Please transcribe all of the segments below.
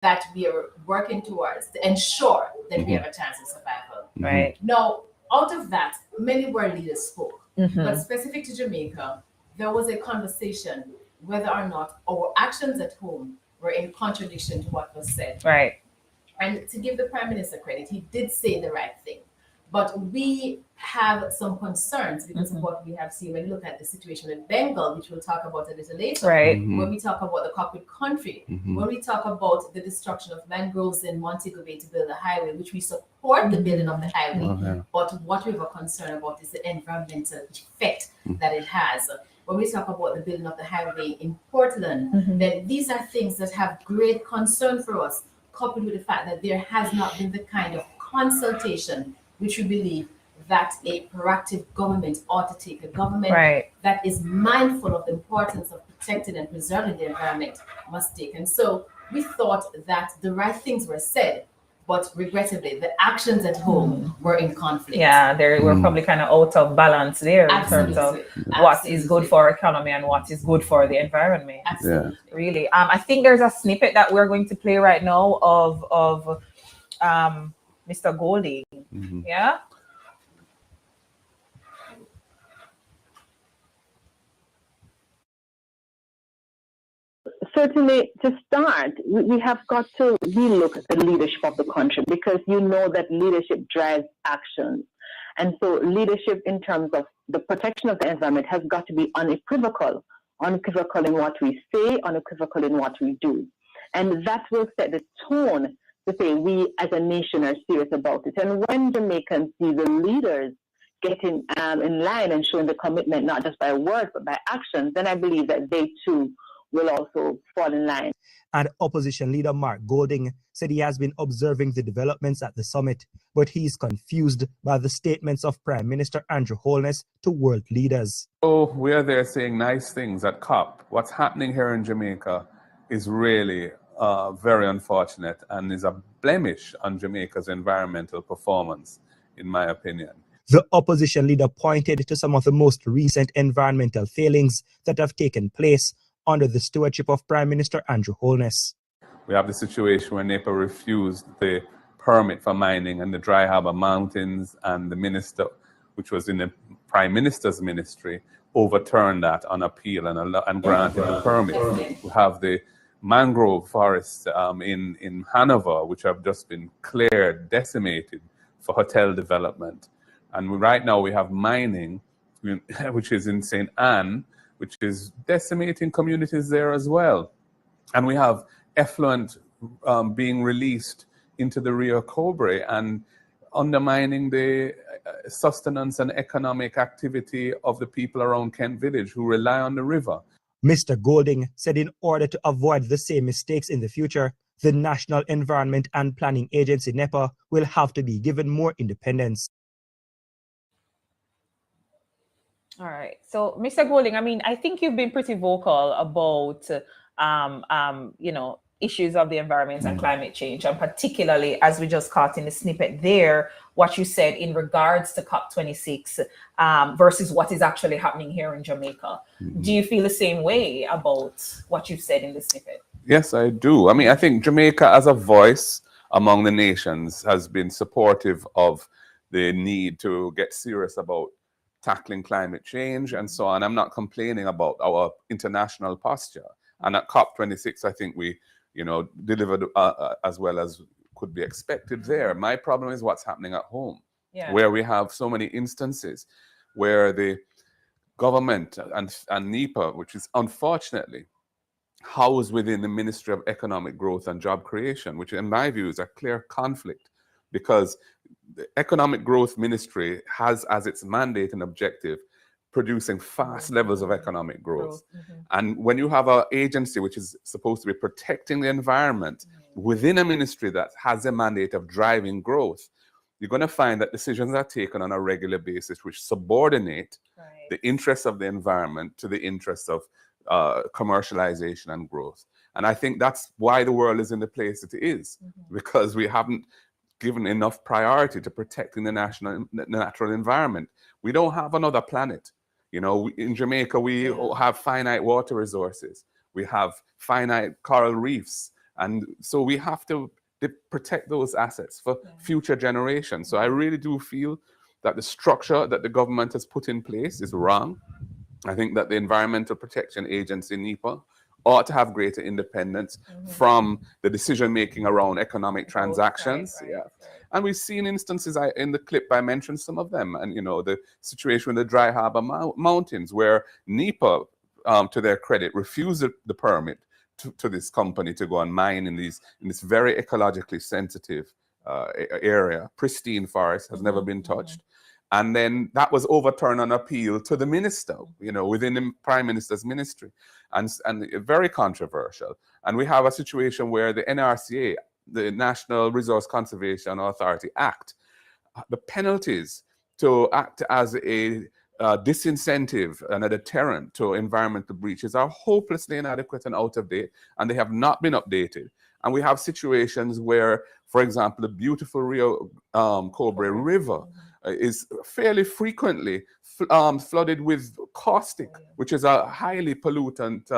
that we are working towards to ensure that we have a chance of survival. Right. Now, out of that, many world leaders spoke. But specific to Jamaica, there was a conversation whether or not our actions at home were in contradiction to what was said. Right. And to give the Prime Minister credit, he did say the right thing. But we have some concerns because of what we have seen when you look at the situation in Bengal, which we'll talk about a little later. Right. When we talk about the cockpit country, when we talk about the destruction of mangroves in Montego Bay to build a highway, which we support the building of the highway, but what we have a concern about is the environmental effect that it has. When we talk about the building of the highway in Portland, then these are things that have great concern for us, coupled with the fact that there has not been the kind of consultation which we believe that a proactive government ought to take. A government that is mindful of the importance of protecting and preserving the environment must take. And so we thought that the right things were said, but regrettably, the actions at home were in conflict. Yeah, they were probably kind of out of balance there in terms of what is good for our economy and what is good for the environment. Absolutely. Really. I think there's a snippet that we're going to play right now of Mr. Golding. Yeah. Certainly, to start, we have got to relook at the leadership of the country, because you know that leadership drives action. And so leadership in terms of the protection of the environment has got to be unequivocal in what we say, unequivocal in what we do. And that will set the tone to say we as a nation are serious about it. And when Jamaicans see the leaders getting in line and showing the commitment, not just by words, but by actions, then I believe that they too will also fall in line. And opposition leader Mark Golding said he has been observing the developments at the summit, but he's confused by the statements of Prime Minister Andrew Holness to world leaders. Oh, we are there saying nice things at COP. What's happening here in Jamaica is really very unfortunate and is a blemish on Jamaica's environmental performance, in my opinion. The opposition leader pointed to some of the most recent environmental failings that have taken place under the stewardship of Prime Minister Andrew Holness. We have the situation where NEPA refused the permit for mining in the Dry Harbour Mountains, and the minister, which was in the Prime Minister's ministry, overturned that on appeal and granted the permit. We have the mangrove forests in Hanover, which have just been cleared, decimated for hotel development. And right now we have mining, which is in St. Anne, which is decimating communities there as well. And we have effluent being released into the Rio Cobre and undermining the sustenance and economic activity of the people around Kent Village who rely on the river. Mr. Golding said in order to avoid the same mistakes in the future, the National Environment and Planning Agency, NEPA, will have to be given more independence. All right. So, Mr. Golding, I mean, I think you've been pretty vocal about, issues of the environment and climate change, and particularly, as we just caught in the snippet there, what you said in regards to COP26 versus what is actually happening here in Jamaica. Do you feel the same way about what you said in the snippet? Yes, I do. I mean, I think Jamaica as a voice among the nations has been supportive of the need to get serious about tackling climate change and so on. I'm not complaining about our international posture. And at COP26, I think we, delivered as well as could be expected there. My problem is what's happening at home, where we have so many instances where the government and NEPA, which is unfortunately housed within the Ministry of Economic Growth and Job Creation, which in my view is a clear conflict, because the Economic Growth Ministry has as its mandate and objective producing fast levels of economic growth. And when you have an agency which is supposed to be protecting the environment within a ministry that has a mandate of driving growth, you're going to find that decisions are taken on a regular basis which subordinate the interests of the environment to the interests of commercialization and growth. And I think that's why the world is in the place it is, because we haven't given enough priority to protecting the natural environment. We don't have another planet. In Jamaica, we have finite water resources. We have finite coral reefs. And so we have to protect those assets for future generations. So I really do feel that the structure that the government has put in place is wrong. I think that the Environmental Protection Agency, NEPA, ought to have greater independence from the decision making around economic transactions. And we've seen instances in the clip, I mentioned some of them, and the situation in the Dry Harbor Mountains, where NEPA, to their credit, refused the permit to this company to go and mine in this very ecologically sensitive area. Pristine forest has never been touched. And then that was overturned on appeal to the minister, within the Prime Minister's ministry, and very controversial. And we have a situation where the NRCA, the National Resource Conservation Authority Act, the penalties to act as a disincentive and a deterrent to environmental breaches are hopelessly inadequate and out of date, and they have not been updated. And we have situations where, for example, the beautiful Rio Cobre River is fairly frequently flooded with caustic, which is a highly pollutant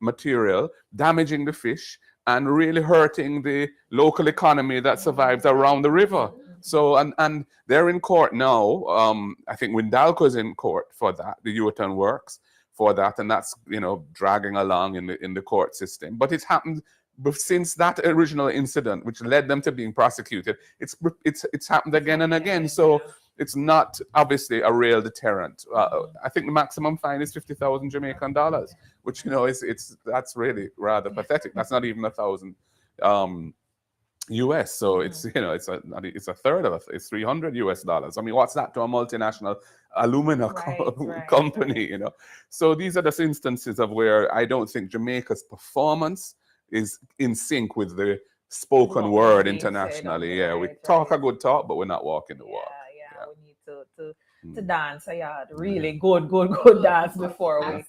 material, damaging the fish and really hurting the local economy that survives around the river. So, and they're in court now. I think Windalco is in court for that, the U-turn works for that, and that's, dragging along in the court system. But it's happened since that original incident, which led them to being prosecuted. It's happened again and again. So it's not obviously a real deterrent. I think the maximum fine is 50,000 Jamaican dollars, which that's really rather pathetic. That's not even 1,000 US. So it's a third of it. It's $300 US. I mean, what's that to a multinational alumina company? So these are the instances of where I don't think Jamaica's performance is in sync with the spoken word internationally. We talk a good talk, but we're not walking the walk. We need to dance really good dance before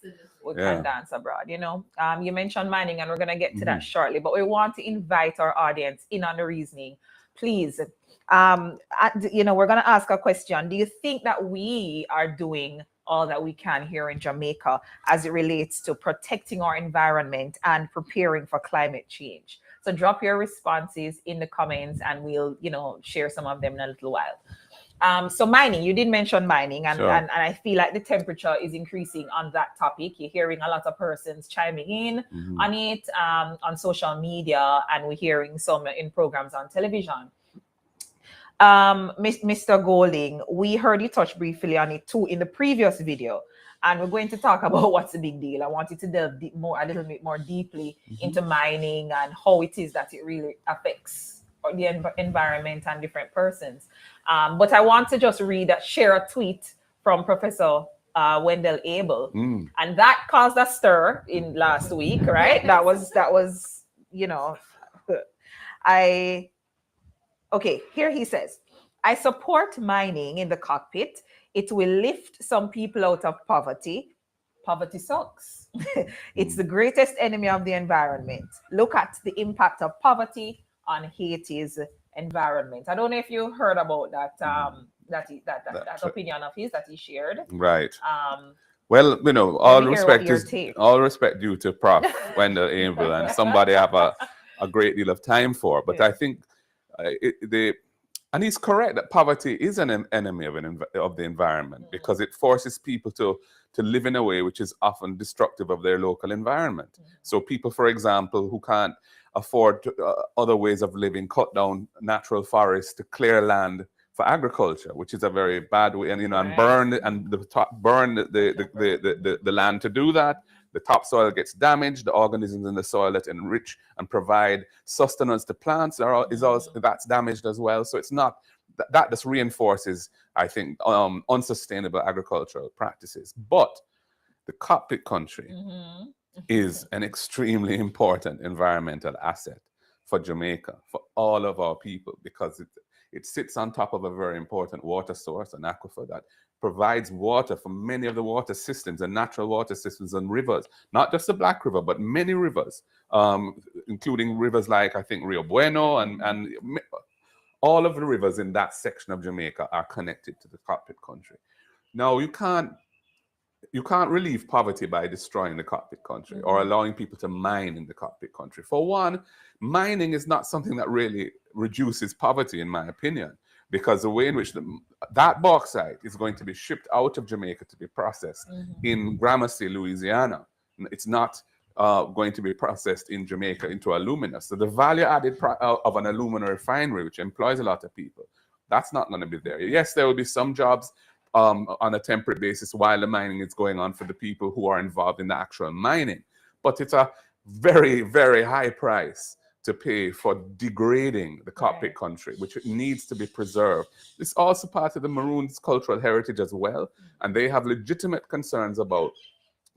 we can dance abroad. You mentioned mining, and we're going to get to that shortly, but we want to invite our audience in on the reasoning. Please, we're going to ask a question. Do you think that we are doing all that we can here in Jamaica as it relates to protecting our environment and preparing for climate change? So drop your responses in the comments, and we'll, share some of them in a little while. So mining, you did mention mining, and I feel like the temperature is increasing on that topic. You're hearing a lot of persons chiming in on it on social media, and we're hearing some in programs on television. Mr. Golding, we heard you touch briefly on it too in the previous video, and we're going to talk about what's the big deal. I want you to delve a little bit more deeply into mining and how it is that it really affects the environment and different persons. But I want to just share a tweet from Professor Wendell Abel, and that caused a stir in last week, right? That was Okay, here he says, I support mining in the cockpit. It will lift some people out of poverty. Poverty sucks. It's the greatest enemy of the environment. Look at the impact of poverty on Haiti's environment. I don't know if you heard about that that opinion of his that he shared. Right. Well, all respect due to Prof. Wendell Abel, and somebody I have a great deal of time for. But I think and he's correct that poverty is an enemy of the environment, because it forces people to live in a way which is often destructive of their local environment. So people, for example, who can't afford other ways of living, cut down natural forests to clear land for agriculture, which is a very bad way, and and burn the land to do that. The topsoil gets damaged. The organisms in the soil that enrich and provide sustenance to plants that's damaged as well. So it's not that just reinforces, I think, unsustainable agricultural practices. But the cockpit country is an extremely important environmental asset for Jamaica, for all of our people, because it sits on top of a very important water source, an aquifer that provides water for many of the water systems and natural water systems and rivers, not just the Black River, but many rivers, including rivers like, I think, Rio Bueno, and all of the rivers in that section of Jamaica are connected to the cockpit country. Now, you can't you can't relieve poverty by destroying the cockpit country or allowing people to mine in the cockpit country. For one, mining is not something that really reduces poverty, in my opinion, because the way in which that bauxite is going to be shipped out of Jamaica to be processed in Gramercy, Louisiana. It's not going to be processed in Jamaica into alumina. So the value added of an alumina refinery, which employs a lot of people, that's not going to be there. Yes, there will be some jobs on a temporary basis while the mining is going on for the people who are involved in the actual mining. But it's a very, very high price to pay for degrading the cockpit country, which needs to be preserved. It's also part of the Maroons' cultural heritage as well, and they have legitimate concerns about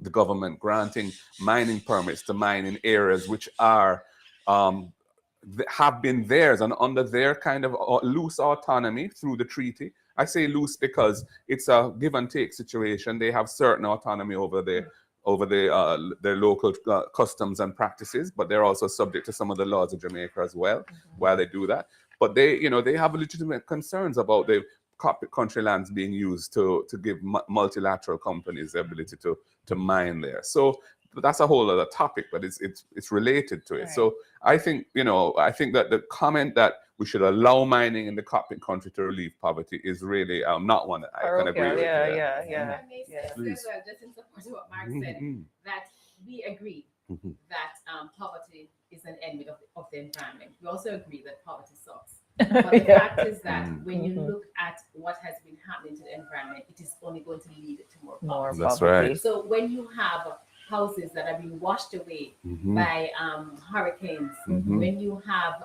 the government granting mining permits to mine in areas which are have been theirs and under their kind of loose autonomy through the treaty. I say loose because it's a give and take situation. They have certain autonomy over their local customs and practices, but they're also subject to some of the laws of Jamaica as well while they do that. But they have legitimate concerns about the cockpit country lands being used to give multilateral companies the ability to mine there. So that's a whole other topic, but it's related to it. Right. So I think that the comment that we should allow mining in the cockpit country to relieve poverty is really not one that I can agree with. Yeah. Just in support of what Mark said, that we agree that poverty is an enemy of the environment. We also agree that poverty sucks. But the fact is that when you look at what has been happening to the environment, it is only going to lead to more poverty. That's right. So when you have houses that are being washed away by hurricanes, when you have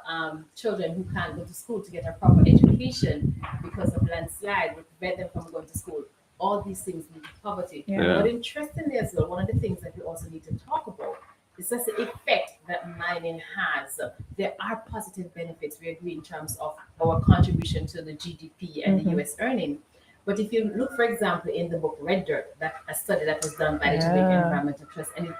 children who can't go to school to get a proper education because of landslide, which prevent them from going to school, all these things lead to poverty. But interestingly as well, one of the things that we also need to talk about is just the effect that mining has. There are positive benefits, we agree, in terms of our contribution to the GDP and the US earning. But if you look, for example, in the book Red Dirt, that a study that was done by the Jamaica Environmental Trust, and it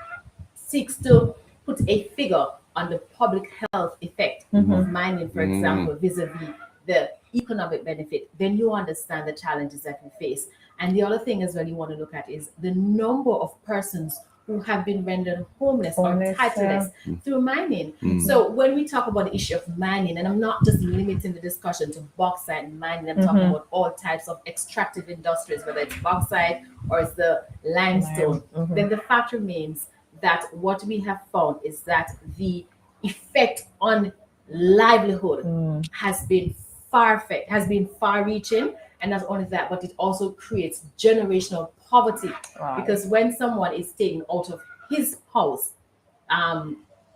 seeks to put a figure on the public health effect of mining, for example, vis-a-vis the economic benefit, then you understand the challenges that we face. And the other thing as well you want to look at is the number of persons who have been rendered homeless or tituless through mining. So when we talk about the issue of mining, and I'm not just limiting the discussion to bauxite mining, I'm talking about all types of extractive industries, whether it's bauxite or it's the limestone, then the fact remains that what we have found is that the effect on livelihood has been far-reaching. And not only that, but it also creates generational poverty. Because when someone is taken out of his house,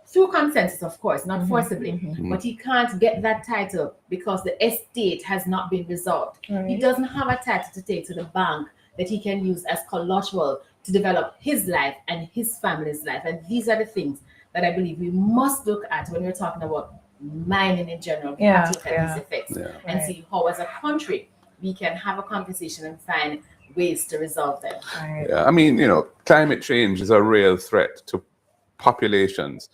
through consensus, of course, not forcibly, but he can't get that title because the estate has not been resolved. He doesn't have a title to take to the bank that he can use as collateral to develop his life and his family's life. And these are the things that I believe we must look at when we're talking about mining in general. We have to look at these effects and see how, as a country, we can have a conversation and find ways to resolve them. Yeah, I mean, climate change is a real threat to populations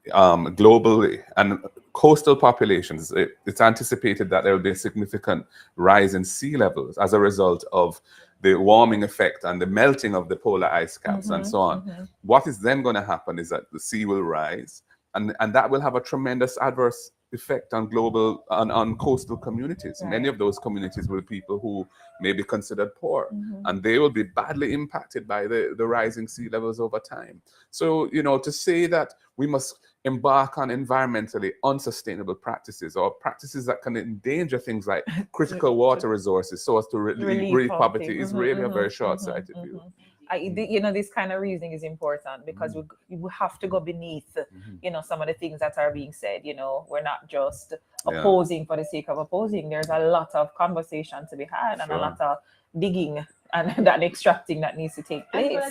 globally and coastal populations. It's anticipated that there will be a significant rise in sea levels as a result of the warming effect and the melting of the polar ice caps and so on. What is then going to happen is that the sea will rise, and that will have a tremendous adverse effect on global on coastal communities. Many of those communities will be people who may be considered poor, and they will be badly impacted by the rising sea levels over time. So, to say that we must embark on environmentally unsustainable practices or practices that can endanger things like critical water resources so as to relieve poverty is really a very short-sighted view. This kind of reasoning is important because we have to go beneath, some of the things that are being said. We're not just opposing for the sake of opposing. There's a lot of conversation to be had and a lot of digging and that extracting that needs to take place.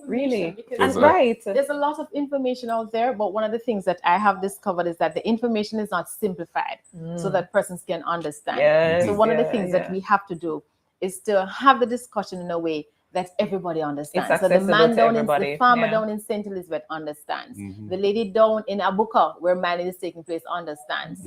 Really, and there's a lot of information out there, but one of the things that I have discovered is that the information is not simplified so that persons can understand. So one of the things that we have to do is to have the discussion in a way that everybody understands. So the man down the farmer down in St. Elizabeth understands. The lady down in Abuka, where mining is taking place, understands.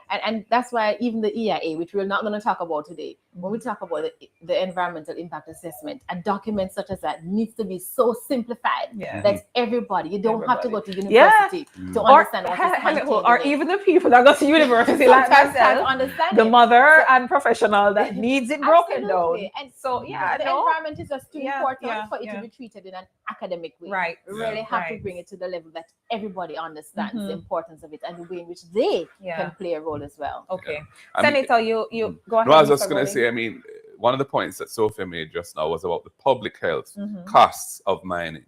And that's why even the EIA, which we're not going to talk about today, when we talk about the environmental impact assessment, a document such as that needs to be so simplified that everybody, you don't have to go to university to understand what is contained or even the people that go to university like myself, understand the mother and professional that needs it broken down. And so the environment is just too important for it to be treated in an academic way. Right. We really have to bring it to the level that everybody understands the importance of it and the way in which they can play a role as well. Okay. Senator, you go ahead. No, I was just going to say, I mean, one of the points that Sophia made just now was about the public health costs of mining.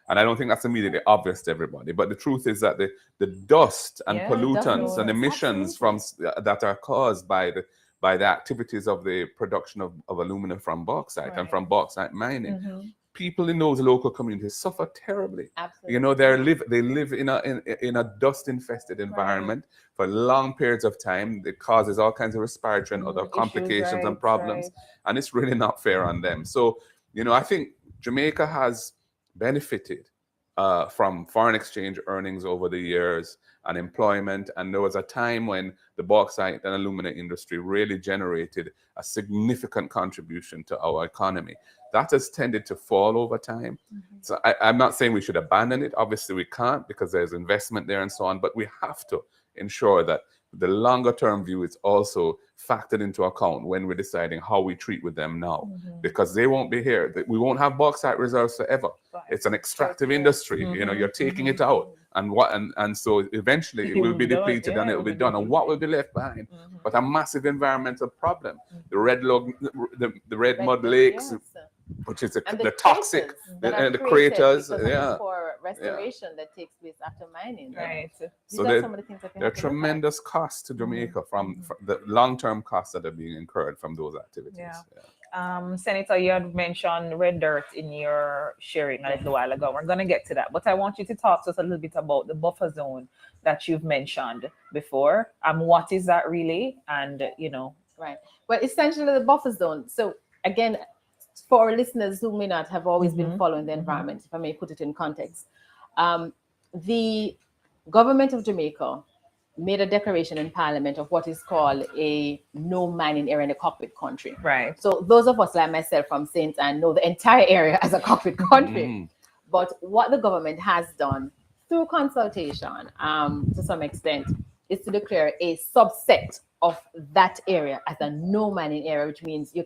And I don't think that's immediately obvious to everybody. But the truth is that the dust and pollutants and emissions from that are caused by the activities of the production of aluminum from bauxite and from bauxite mining, people in those local communities suffer terribly. Absolutely. You know, they live in a dust-infested environment for long periods of time. It causes all kinds of respiratory and other complications and problems, and it's really not fair on them. So, you know, I think Jamaica has benefited from foreign exchange earnings over the years and employment, and there was a time when the bauxite and alumina industry really generated a significant contribution to our economy. That has tended to fall over time. So I'm not saying we should abandon it. Obviously we can't, because there's investment there and so on, but we have to ensure that the longer term view is also factored into account when we're deciding how we treat with them now, because they won't be here. We won't have bauxite reserves forever. It's an extractive industry. You know, you're taking it out, and so eventually it will be depleted and it will be done. And what will be left behind? But a massive environmental problem. The red mud lakes, which is the toxic, and the craters, for restoration that takes place after mining. Right. So there are tremendous costs to Jamaica from the long-term costs that are being incurred from those activities. Senator, you had mentioned red dirt in your sharing a little while ago. We're going to get to that, but I want you to talk to us a little bit about the buffer zone that you've mentioned before. What is that really? And, you know. Right. Well, essentially the buffer zone. So again, for our listeners who may not have always been following the environment, if I may put it in context, the government of Jamaica made a declaration in Parliament of what is called a no mining area in the cockpit country. Right. So those of us like myself from Saint Anne know the entire area as a cockpit country. But what the government has done through consultation, to some extent, is to declare a subset of that area as a no mining area, which means you're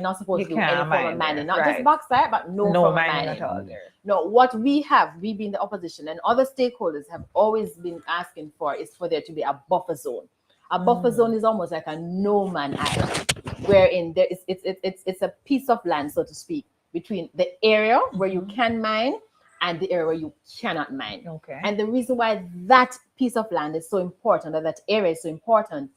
not supposed to do any form of mining, not just bauxite, but no form of mining at all. No, what we being the opposition and other stakeholders have always been asking for is for there to be a buffer zone. A buffer zone is almost like a no man island, wherein it's a piece of land, so to speak, between the area where you can mine and the area where you cannot mine. Okay. And the reason why that piece of land is so important, or that area is so important,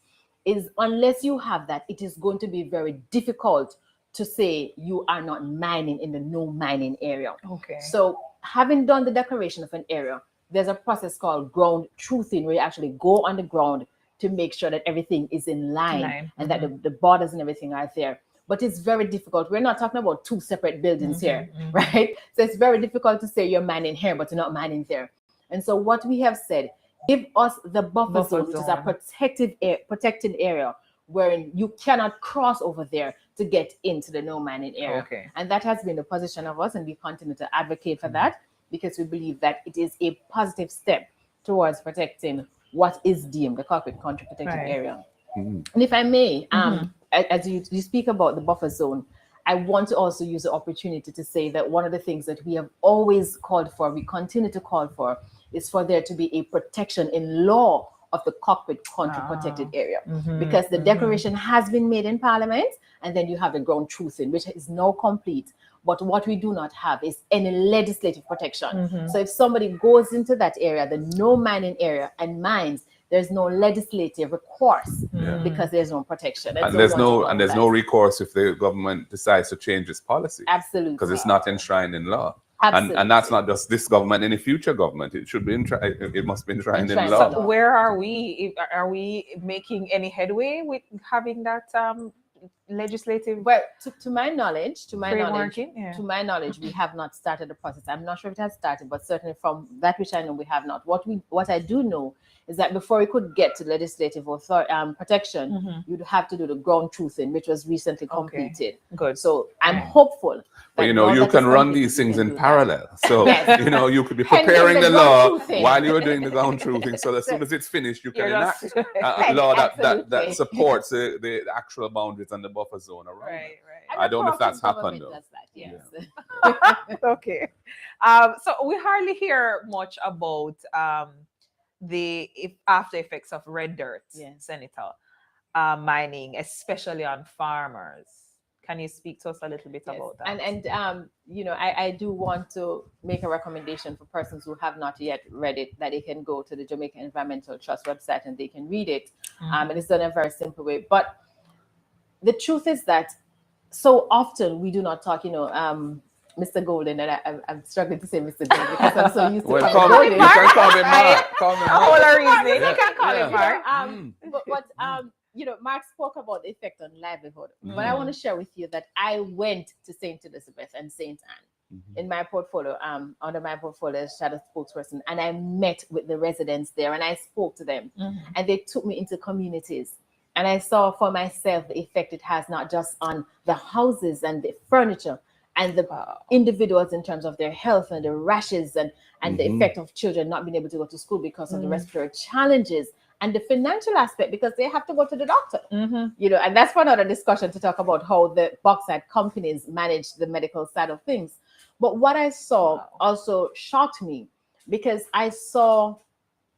is unless you have that, it is going to be very difficult to say you are not mining in the no mining area. Okay. So having done the declaration of an area, there's a process called ground truthing, where you actually go on the ground to make sure that everything is in line and that the borders and everything are there. But it's very difficult. We're not talking about two separate buildings here, right? So it's very difficult to say you're mining here, but you're not mining there. And so what we have said, give us the buffer zone, which is a protected area wherein you cannot cross over there to get into the no mining area. Okay. And that has been the position of us, and we continue to advocate for that, because we believe that it is a positive step towards protecting what is deemed the cockpit country protected area. And if I may, as you speak about the buffer zone, I want to also use the opportunity to say that one of the things that we have always called for, we continue to call for, is for there to be a protection in law of the cockpit country protected area, because the declaration has been made in Parliament, and then you have the ground truthing, which is now complete. But what we do not have is any legislative protection. So if somebody goes into that area, the no mining area, and mines, there's no legislative recourse because there's no protection. And there's no recourse if the government decides to change its policy. Absolutely. Because it's not enshrined in law. Absolutely. And that's not just this government, any future government. It should be it must be enshrined in law. So where are we? Are we making any headway with having that legislative? Well, to my knowledge, to my Frameworking, knowledge, we have not started the process. I'm not sure if it has started, but certainly from that which I know, we have not. What I do know is that before we could get to legislative protection, you'd have to do the ground truthing, which was recently completed. Good. So I'm hopeful. But you can run these things in parallel. So you could be preparing the law while you're doing the ground truthing. So as soon as it's finished, you can enact a law that supports the actual boundaries and the buffer zone around. Right. I don't know if that's happened though. Does that, yes. Okay. So we hardly hear much about the after effects of red dirt, Senator, mining, especially on farmers. Can you speak to us a little bit about that? And I do want to make a recommendation for persons who have not yet read it, that they can go to the Jamaica Environmental Trust website and they can read it. And it's done in a very simple way. But the truth is that so often we do not talk, Mr. Golden, and I'm struggling to say Mr. Golden because I'm so used to call Golden. You can call me Mark. Call me Mark. You can call him Mark. But Mark spoke about the effect on livelihood. But I want to share with you that I went to St. Elizabeth and St. Anne in my portfolio, under my portfolio as shadow spokesperson, and I met with the residents there and I spoke to them, and they took me into communities. And I saw for myself the effect it has not just on the houses and the furniture and the individuals in terms of their health and the rashes and the effect of children not being able to go to school because of the respiratory challenges and the financial aspect because they have to go to the doctor. And that's for another discussion to talk about how the bauxite companies manage the medical side of things. But what I saw also shocked me because I saw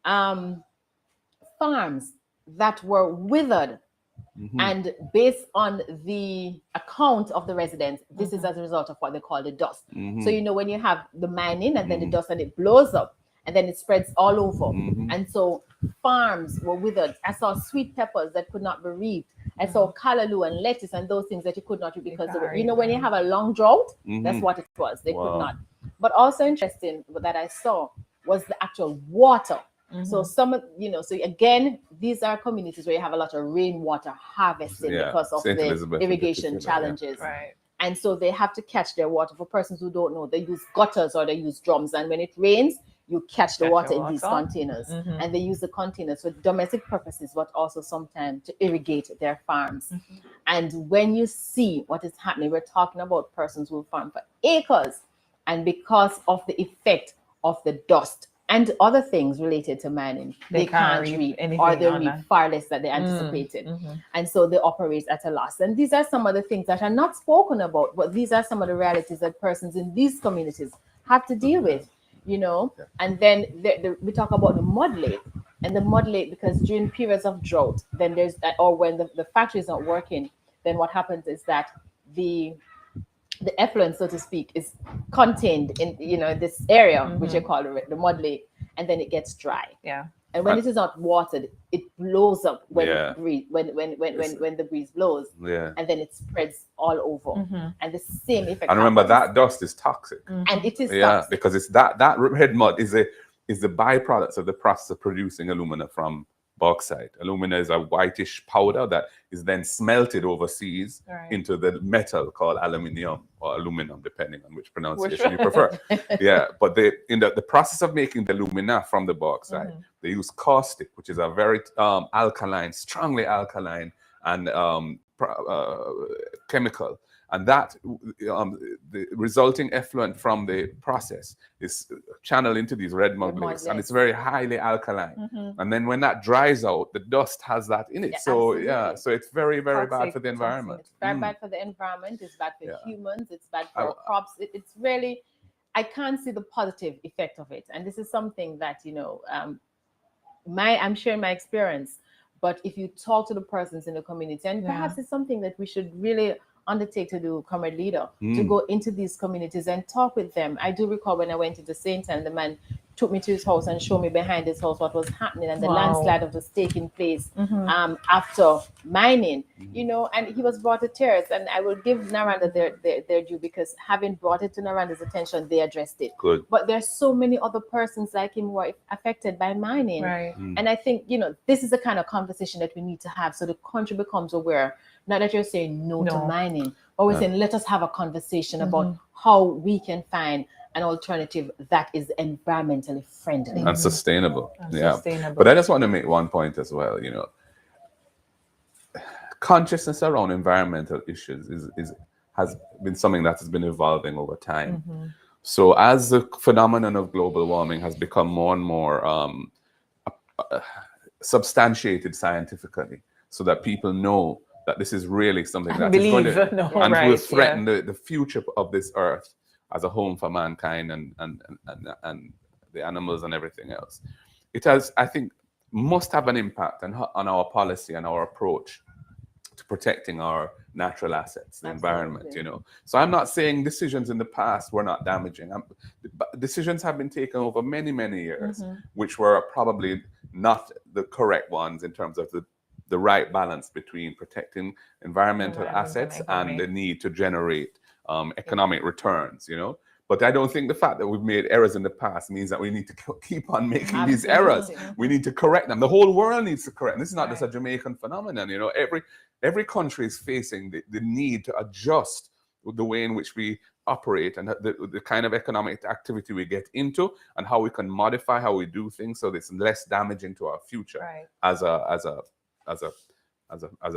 farms that were withered. And based on the account of the residents, this is as a result of what they call the dust. So, when you have the mining and then the dust and it blows up and then it spreads all over. And so farms were withered. I saw sweet peppers that could not be reaped. I saw callaloo and lettuce and those things that you could not reap because, when you have a long drought, that's what it was. They could not. But also interesting that I saw was the actual water. So so again, these are communities where you have a lot of rainwater harvesting because of the irrigation challenges. Right. And so they have to catch their water. For persons who don't know, they use gutters or they use drums. And when it rains, you catch the water in these containers. And they use the containers for domestic purposes, but also sometimes to irrigate their farms. And when you see what is happening, we're talking about persons who farm for acres. And because of the effect of the dust, and other things related to mining, they can't reap or they reap far less than they anticipated. And so they operate at a loss. And these are some of the things that are not spoken about, but these are some of the realities that persons in these communities have to deal with, And then we talk about the mud lake. And the mud lake, because during periods of drought, then there's, or when the factory is not working, then what happens is that the effluent, so to speak, is contained in this area which they call the mud lake, and then it gets dry. And when it is not watered, it blows up when the breeze blows. And then it spreads all over. And the same effect. And remember that dust is toxic. And it is toxic. Because it's that red mud is the byproduct of the process of producing alumina from bauxite. Alumina is a whitish powder that is then smelted overseas into the metal called aluminium or aluminum, depending on which pronunciation you prefer. But in the process of making the alumina from the bauxite, they use caustic, which is a very alkaline, strongly alkaline and chemical. And that the resulting effluent from the process is channeled into these red mud lakes, and it's very highly alkaline. And then when that dries out, the dust has that in it. So it's very, very bad for the environment. It's very bad for the environment. It's bad for humans. It's bad for crops. It's really, I can't see the positive effect of it. And this is something that I'm sharing my experience. But if you talk to the persons in the community, and perhaps it's something that we should really undertake to do, Comrade Leader, to go into these communities and talk with them. I do recall when I went into St. Anne, the man took me to his house and showed me behind his house what was happening and the Wow. landslide that was taking place after mining, you know, and he was brought to tears. And I will give Naranda their due, because having brought it to Naranda's attention, they addressed it. Good. But there's so many other persons like him who are affected by mining. Right. And I think, you know, this is the kind of conversation that we need to have so the country becomes aware. Not that you're saying no to mining, but we're saying let us have a conversation about how we can find an alternative that is environmentally friendly and sustainable. Sustainable. But I just want to make one point as well. You know, consciousness around environmental issues has been something that has been evolving over time. So as the phenomenon of global warming has become more and more substantiated scientifically, so that people know that this is really something that is going to will threaten the future of this earth as a home for mankind and the animals and everything else. It has, I think, must have an impact on our policy and our approach to protecting our natural assets, the environment, you know. So I'm not saying decisions in the past were not damaging. Decisions have been taken over many, many years, which were probably not the correct ones in terms of the right balance between protecting environmental assets and the need to generate economic returns, you know. But I don't think the fact that we've made errors in the past means that we need to keep on making these errors. We need to correct them. The whole world needs to correct them. This is not just a Jamaican phenomenon, you know. Every country is facing the need to adjust the way in which we operate and the kind of economic activity we get into, and how we can modify how we do things so that it's less damaging to our future as a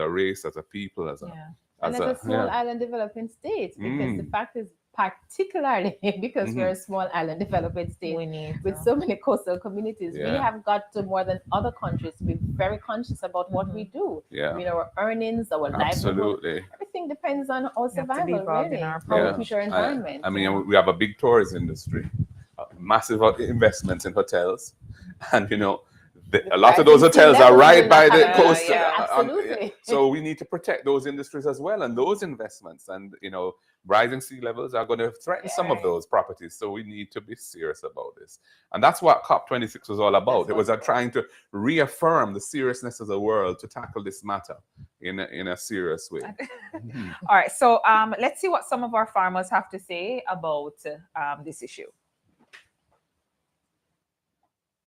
race, as a people, as a small island developing state, because the fact is, particularly because we're a small island developing state with so many coastal communities, we have got to, more than other countries, to be very conscious about what we do. I mean, our earnings, our livelihood, everything depends on our survival, really, how we keep our environment. I mean, we have a big tourist industry, massive investments in hotels, and you know, a lot of those hotels are right by the coast. Absolutely. So we need to protect those industries as well, and those investments, and you know, rising sea levels are going to threaten some of those properties. So we need to be serious about this, and that's what COP26 was all about. It was trying to reaffirm the seriousness of the world to tackle this matter in a serious way. All right, so let's see what some of our farmers have to say about this issue.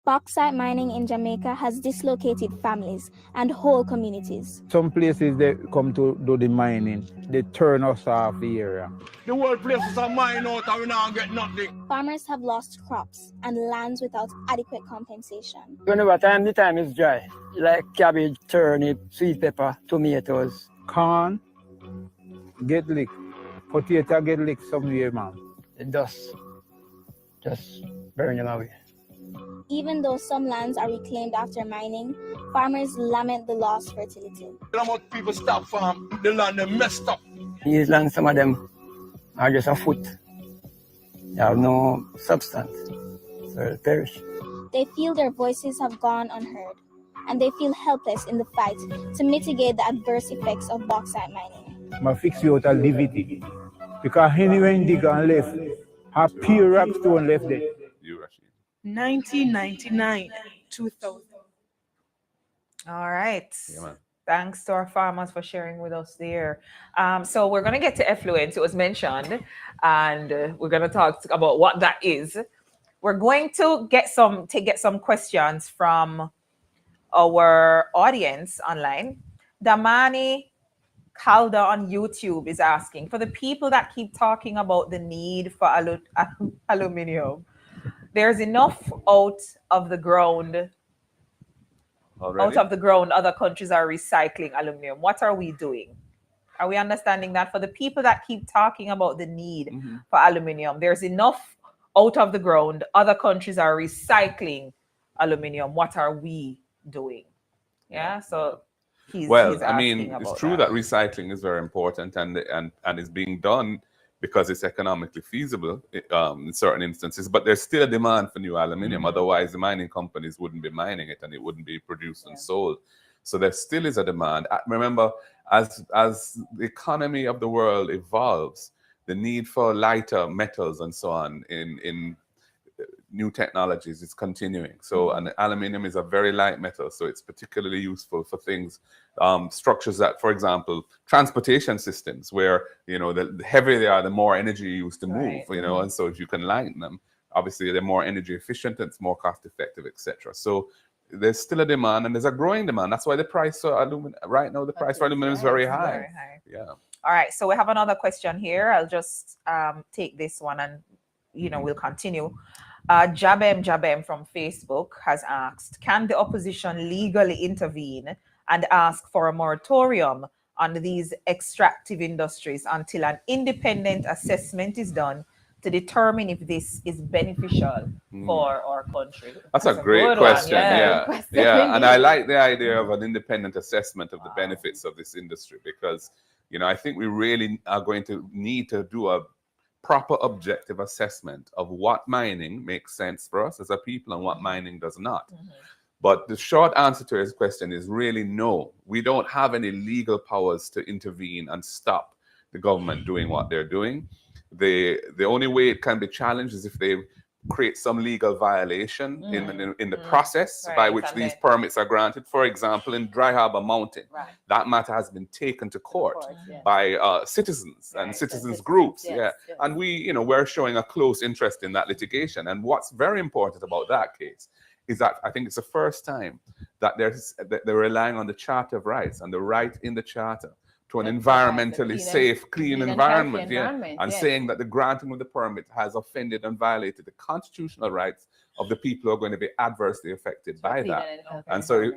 Bauxite mining in Jamaica has dislocated families and whole communities. Some places they come to do the mining, they turn us off the area. The whole place is a mine out and we now get nothing. Farmers have lost crops and lands without adequate compensation. Whenever the time is dry, like cabbage, turnip, sweet pepper, tomatoes. Corn get licked, potato get licked somewhere, man. The dust just burn them away. Even though some lands are reclaimed after mining, farmers lament the lost fertility. How much people stop farm, the land they messed up. These lands, some of them are just a foot. They have no substance, so they perish. They feel their voices have gone unheard, and they feel helpless in the fight to mitigate the adverse effects of bauxite mining. I fix you out a livity, because anywhere in dig and left, have pure rock stone left there. You, Rasheen. 1999, 2000. All right. Yeah, man. Thanks to our farmers for sharing with us there. So we're going to get to effluence. It was mentioned, and we're going to talk about what that is. We're going to get some questions from our audience online. Damani Calda on YouTube is asking, for the people that keep talking about the need for aluminium, there's enough out of the ground. Already? Out of the ground, other countries are recycling aluminum. What are we doing? Are we understanding that? For the people that keep talking about the need for aluminum, there's enough out of the ground. Other countries are recycling aluminum. What are we doing? Yeah. So he's I mean, it's true that recycling is very important, and is being done because it's economically feasible in certain instances, but there's still a demand for new aluminum. Otherwise, the mining companies wouldn't be mining it and it wouldn't be produced and sold. So there still is a demand. Remember, as the economy of the world evolves, the need for lighter metals and so on new technologies, it's continuing. So, and aluminium is a very light metal, so it's particularly useful for things, structures that, for example, transportation systems, where, you know, the heavier they are, the more energy you use to move, you know, and so if you can lighten them, obviously they're more energy efficient, and it's more cost effective, etc. So there's still a demand, and there's a growing demand. That's why the price for aluminum right now, the price for aluminum is very high. Yeah. All right, so we have another question here. I'll just take this one, and you know, we'll continue. Jabem from Facebook has asked, can the opposition legally intervene and ask for a moratorium on these extractive industries until an independent assessment is done to determine if this is beneficial for our country? That's a great question. Yeah. And I like the idea of an independent assessment of the benefits of this industry, because, you know, I think we really are going to need to do a proper objective assessment of what mining makes sense for us as a people and what mining does not. But the short answer to his question is really no. We don't have any legal powers to intervene and stop the government doing what they're doing. The only way it can be challenged is if they create some legal violation in the process by which these permits are granted. For example, in Dry Harbor Mountain, that matter has been taken to court by citizens and citizens groups. And we, you know, we're showing a close interest in that litigation. And what's very important about that case is that I think it's the first time that they're relying on the Charter of Rights and the right in the Charter to an environmentally safe, clean environment, and saying that the granting of the permit has offended and violated the constitutional rights of the people who are going to be adversely affected by that. And so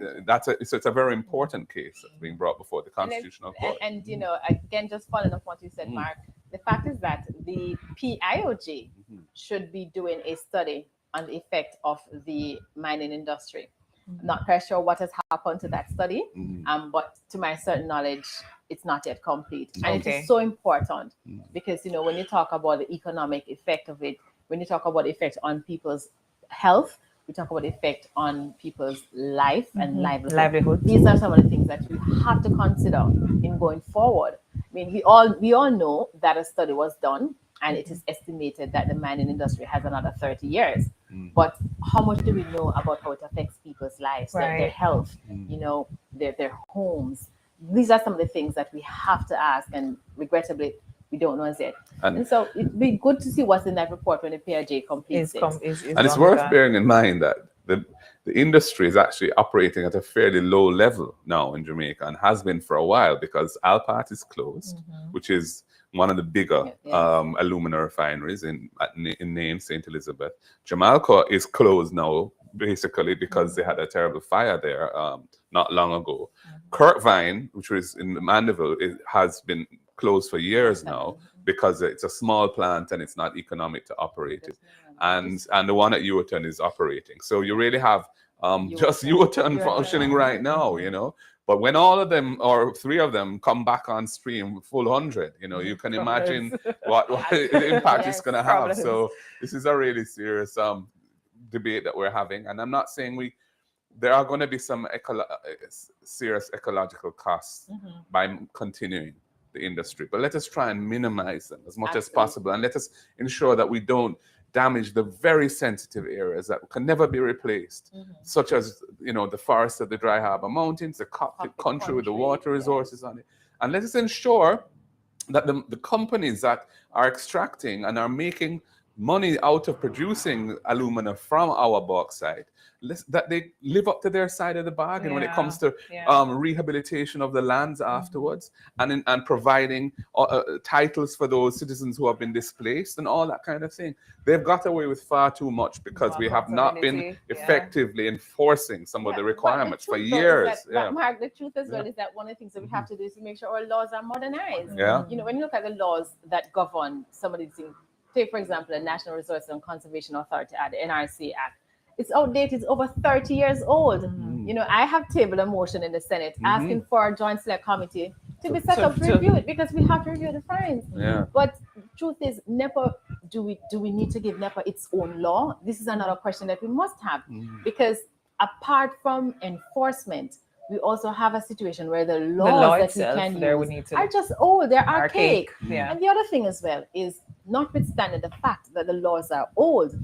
it's a very important case that's being brought before the Constitutional Court. And you know, again, just following up what you said, Mark, the fact is that the PIOG should be doing a study on the effect of the mining industry. I'm not quite sure what has happened to that study, but to my certain knowledge, it's not yet complete. And it is so important because, you know, when you talk about the economic effect of it, when you talk about the effect on people's health, we talk about the effect on people's life and livelihood. These are some of the things that we have to consider in going forward. I mean, we all know that a study was done, and it is estimated that the mining industry has another 30 years. But how much do we know about how it affects people's lives, their health, you know, their homes? These are some of the things that we have to ask, and regrettably, we don't know as yet. And so it'd be good to see what's in that report when the PIJ completes it. And it's worth bearing in mind that the industry is actually operating at a fairly low level now in Jamaica, and has been for a while, because Alpart is closed, which is one of the bigger alumina refineries in name, St. Elizabeth. Jamalco is closed now, basically because they had a terrible fire there not long ago. Kirkvine, which was in Mandeville, has been closed for years now because it's a small plant and it's not economic to operate it. And the one at Uoton is operating. So you really have just Uoton functioning right now, you know. But when all of them, or three of them, come back on stream full 100, you know, you can imagine what the impact it's going to have. So this is a really serious debate that we're having. And I'm not saying there are going to be some serious ecological costs by continuing the industry. But let us try and minimize them as much as possible. And let us ensure that we don't damage the very sensitive areas that can never be replaced, such as, you know, the forests of the Dry Harbor Mountains, the Coptic country with the water resources on it. And let us ensure that the companies that are extracting and are making money out of producing alumina from our bauxite, that they live up to their side of the bargain when it comes to rehabilitation of the lands afterwards, and providing titles for those citizens who have been displaced and all that kind of thing. They've got away with far too much because we have not been effectively enforcing some of the requirements for years. Mark, the truth as well is that one of the things that we have to do is to make sure our laws are modernized. You know, when you look at the laws that govern some of these things, take, for example, the National Resources and Conservation Authority Act, the NRC Act. It's outdated, it's over 30 years old. You know, I have tabled a motion in the Senate asking for a joint select committee to be set up to review it, because we have to review the fines. But truth is, NEPA, do we need to give NEPA its own law? This is another question that we must have, because apart from enforcement, we also have a situation where the laws that we can use are just old, they're archaic. And the other thing as well is, notwithstanding the fact that the laws are old,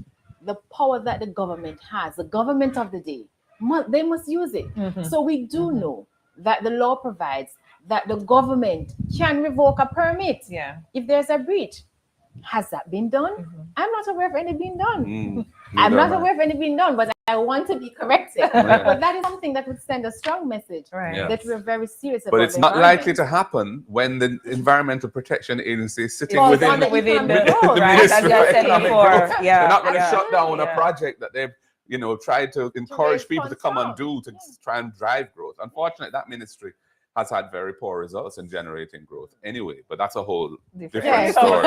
the power that the government has, the government of the day, they must use it. So we do know that the law provides that the government can revoke a permit if there's a breach. Has that been done? I'm not aware of any being done. I'm not aware of any being done, but I want to be corrected. But that is something that would send a strong message that we're very serious about. But it's not likely to happen when the Environmental Protection Agency is sitting within the Ministry of Economic Growth. They're not going to shut down a project that they've tried to encourage people to come and do to try and drive growth. Unfortunately, that ministry has had very poor results in generating growth anyway, but that's a whole different story.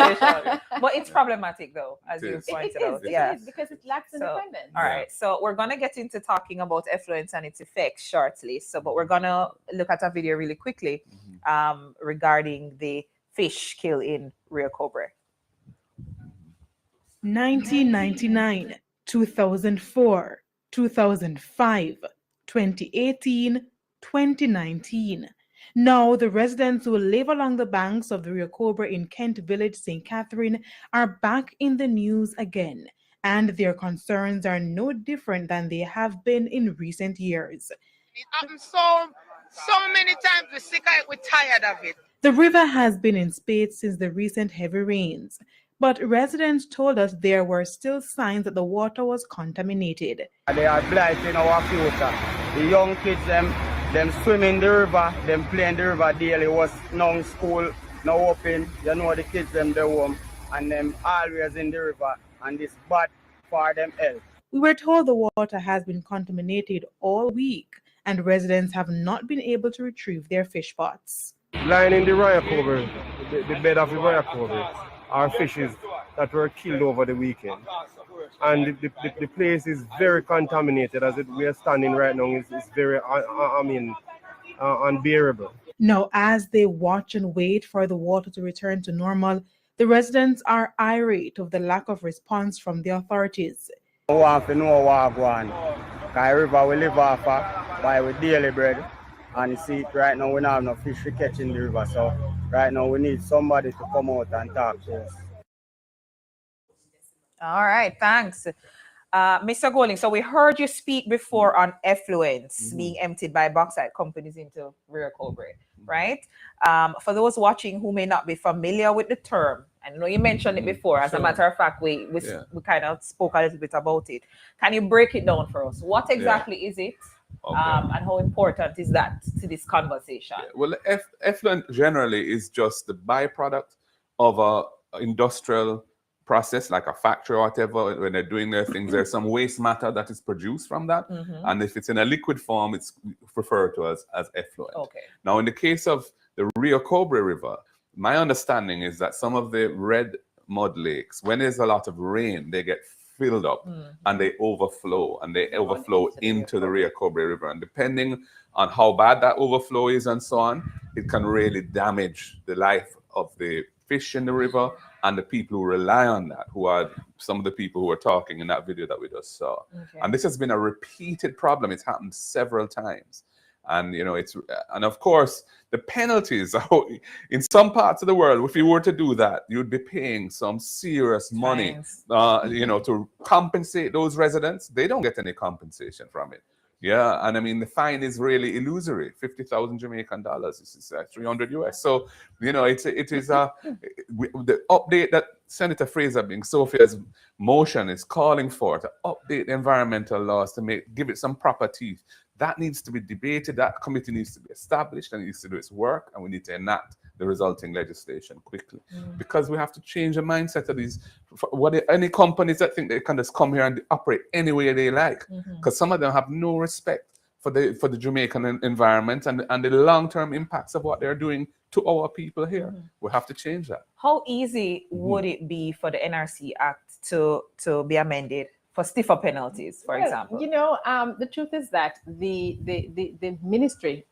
But it's problematic though, as you pointed out. It is, because it lacks independence. All right, so we're going to get into talking about effluence and its effects shortly. But we're going to look at a video really quickly regarding the fish kill in Rio Cobre. 1999, 2004, 2005, 2018, 2019. Now, the residents who live along the banks of the Rio Cobre in Kent Village, St. Catherine, are back in the news again, and their concerns are no different than they have been in recent years. It happened so many times, we're sick of it, we're tired of it. The river has been in spades since the recent heavy rains, but residents told us there were still signs that the water was contaminated. They are blighting our future. The young kids, them swim in the river, them play in the river daily. Was now school, now open. You know the kids, them they home, and them always in the river, and it's bad for them health. We were told the water has been contaminated all week, and residents have not been able to retrieve their fish pots. Lying in the Rio Cobre, the bed of the Rio Cobre, are fishes that were killed over the weekend. And the place is very contaminated. As we are standing right now, it's very, unbearable. Now, as they watch and wait for the water to return to normal, the residents are irate of the lack of response from the authorities. We want to know what's going on. Because river we live off of, buy with daily bread. And you see, right now we don't have no fish to catch in the river. So right now we need somebody to come out and talk to us. All right, thanks. Mr. Golding, so we heard you speak before on effluents being emptied by bauxite companies into Rio Cobre, right? For those watching who may not be familiar with the term, I know you mentioned it before. As a matter of fact, we kind of spoke a little bit about it. Can you break it down for us? What exactly is it? Okay. And how important is that to this conversation? Well, effluent generally is just the byproduct of a industrial process, like a factory or whatever. When they're doing their things, there's some waste matter that is produced from that. And if it's in a liquid form, it's referred to as effluent. Okay. Now, in the case of the Rio Cobre River, my understanding is that some of the red mud lakes, when there's a lot of rain, they get filled up and they overflow into the Rio Cobre River. And depending on how bad that overflow is and so on, it can really damage the life of the fish in the river and the people who rely on that, who are some of the people who were talking in that video that we just saw. Okay. And this has been a repeated problem. It's happened several times. And, and of course, the penalties in some parts of the world, if you were to do that, you'd be paying some serious money, to compensate those residents. They don't get any compensation from it. Yeah. And I mean, the fine is really illusory, 50,000 Jamaican dollars. This is 300 US. So, the update that Senator Frazer-Binns, Sophia's motion is calling for, to update the environmental laws to give it some proper teeth. That needs to be debated. That committee needs to be established and it needs to do its work. And we need to enact the resulting legislation quickly because we have to change the mindset of these. Any companies that think they can just come here and operate any way they like, because some of them have no respect for the Jamaican environment and the long-term impacts of what they're doing to our people here. We have to change that. How easy would it be for the NRC Act to be amended for stiffer penalties, for example? The truth is that the ministry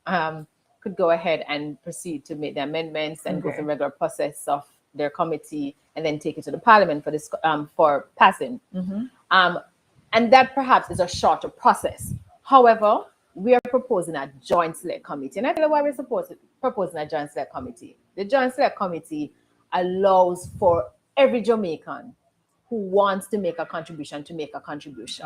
could go ahead and proceed to make the amendments and go through the regular process of their committee and then take it to the parliament for this for passing. And that perhaps is a shorter process. However, we are proposing a joint select committee. And I tell you why we're proposing a joint select committee. The joint select committee allows for every Jamaican who wants to make a contribution to make a contribution.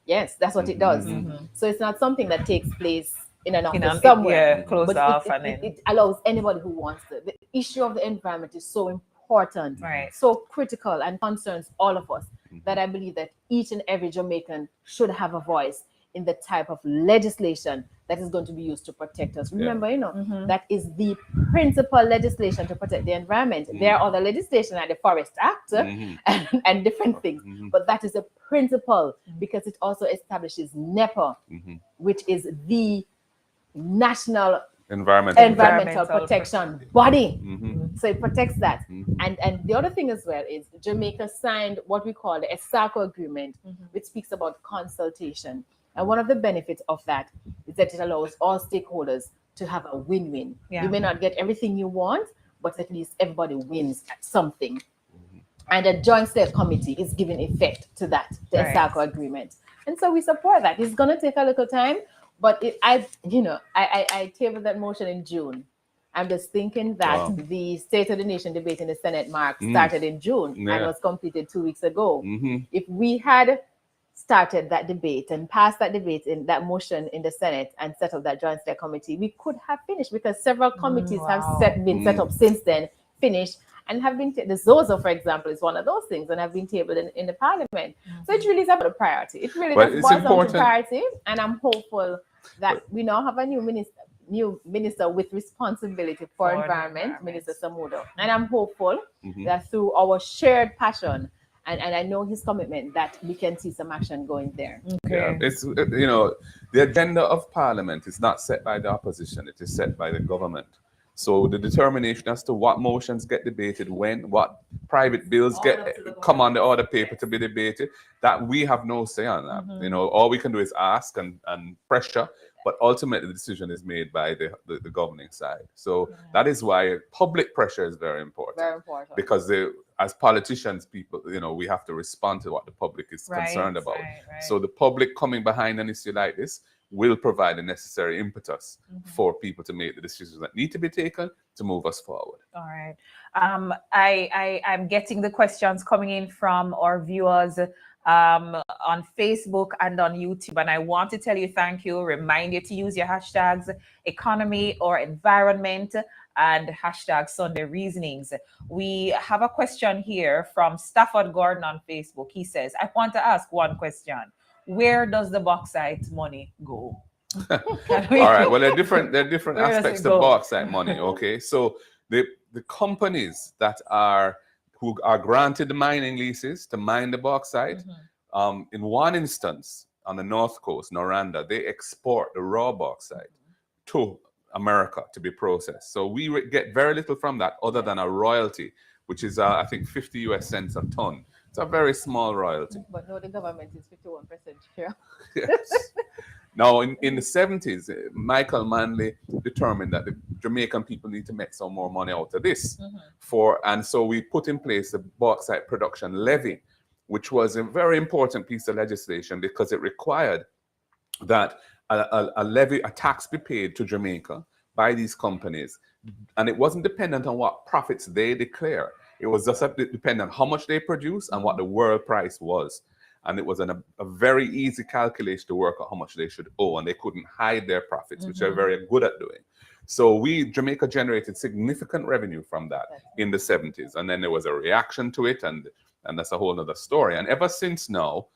Yes, that's what it does. So it's not something that takes place in an office somewhere. Closed off, and then it allows anybody who wants to. The issue of the environment is so important, so critical, and concerns all of us, that I believe that each and every Jamaican should have a voice in the type of legislation that is going to be used to protect us. Remember, that is the principal legislation to protect the environment. There are other legislation like the Forest Act and different things, but that is a principle because it also establishes NEPA, which is the National Environmental Protection Body. So it protects that. And the other thing as well is Jamaica signed what we call the ESACO agreement, which speaks about consultation. And one of the benefits of that is that it allows all stakeholders to have a win-win. You may not get everything you want, but at least everybody wins at something. And a joint state committee is giving effect to that, the ESACO agreement. And so we support that. It's going to take a little time, but I tabled that motion in June. I'm just thinking that the State of the Nation debate in the Senate, Mark, started in June and was completed 2 weeks ago. If we had started that debate and passed that debate in that motion in the Senate and set up that joint state committee, we could have finished because several committees have been set up since then, finished, and have been, the ZOZO, for example, is one of those things and have been tabled in the parliament. So it really is about a priority. It really does boil down to priority, and I'm hopeful that we now have a new minister with responsibility for environment, Minister Samudo. And I'm hopeful that through our shared passion, and I know his commitment, that we can see some action going there. Yeah, it's, the agenda of Parliament is not set by the opposition, it is set by the government. So the determination as to what motions get debated when, what private bills come on the order paper to be debated, that we have no say on that. All we can do is ask and pressure, but ultimately the decision is made by the governing side. So that is why public pressure is very important. Very important. Because as politicians, people, we have to respond to what the public is concerned about. So the public coming behind an issue like this will provide the necessary impetus for people to make the decisions that need to be taken to move us forward. All right. I'm getting the questions coming in from our viewers on Facebook and on YouTube, and I want to tell you thank you. Remind you to use your hashtags economy or environment and hashtag Sunday Reasonings. We have a question here from Stafford Gordon on Facebook. He says, I want to ask one question. Where does the bauxite money go? All right. Well, there are different aspects to bauxite money. Okay. So the companies who are granted the mining leases to mine the bauxite, in one instance on the North Coast, Noranda, they export the raw bauxite to America to be processed. So we get very little from that other than a royalty, which is, I think, 50 US cents a ton. It's a very small royalty. But no, the government is 51% share. Yes. Now, in the 70s, Michael Manley determined that the Jamaican people need to make some more money out of this. And so we put in place the bauxite production levy, which was a very important piece of legislation because it required that a tax be paid to Jamaica by these companies. And it wasn't dependent on what profits they declare. It was just dependent on how much they produce and what the world price was. And it was a very easy calculation to work out how much they should owe, and they couldn't hide their profits, which they're very good at doing. So Jamaica generated significant revenue from that in the 70s. And then there was a reaction to it, and that's a whole other story. And ever since now,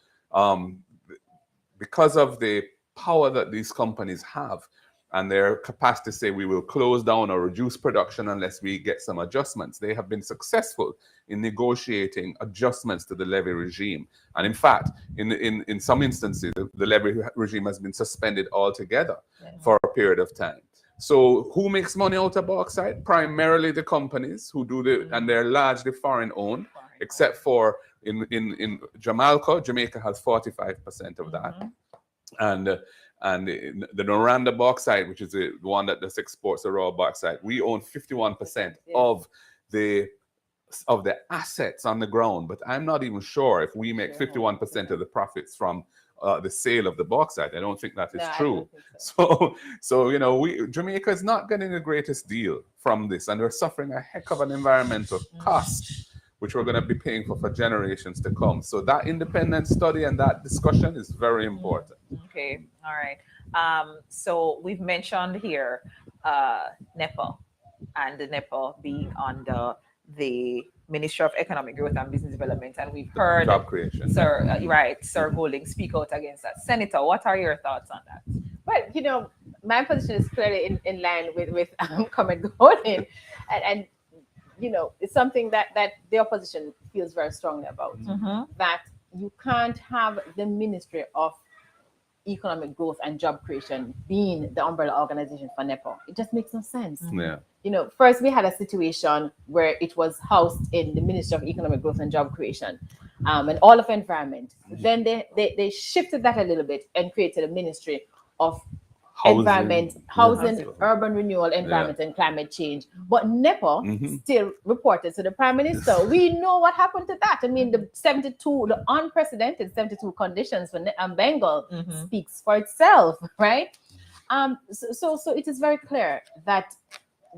because of the power that these companies have and their capacity to say we will close down or reduce production unless we get some adjustments, they have been successful in negotiating adjustments to the levy regime. And in fact, in some instances, the levy regime has been suspended altogether for a period of time. So who makes money out of bauxite? Primarily the companies who do and they're largely foreign owned, except for in Jamalco, Jamaica has 45% of that. And the Noranda bauxite, which is the one that just exports the raw bauxite, we own 51% of the assets on the ground. But I'm not even sure if we make 51% of the profits from the sale of the bauxite. I don't think that is true. So Jamaica is not getting the greatest deal from this, and we're suffering a heck of an environmental cost, which we're going to be paying for generations to come. So that independent study and that discussion is very important. Okay, all right. So we've mentioned here NEPA, and the NEPA being under the Ministry of Economic Growth and Business Development, and we've heard job creation. Sir Golding speak out against that. Senator, what are your thoughts on that? Well, my position is clearly in line with Comment Golding, and it's something that the opposition feels very strongly about. That you can't have the Ministry of Economic Growth and Job Creation being the umbrella organization for NEPA. It just makes no sense. Yeah. First we had a situation where it was housed in the Ministry of Economic Growth and Job Creation, and all of environment. Then they shifted that a little bit and created a Ministry of Housing, Urban Renewal, Environment, and Climate Change. But NEPA still reported to the Prime Minister. We know what happened to that. I mean, the unprecedented 72 conditions for Bengal speaks for itself, right? So it is very clear that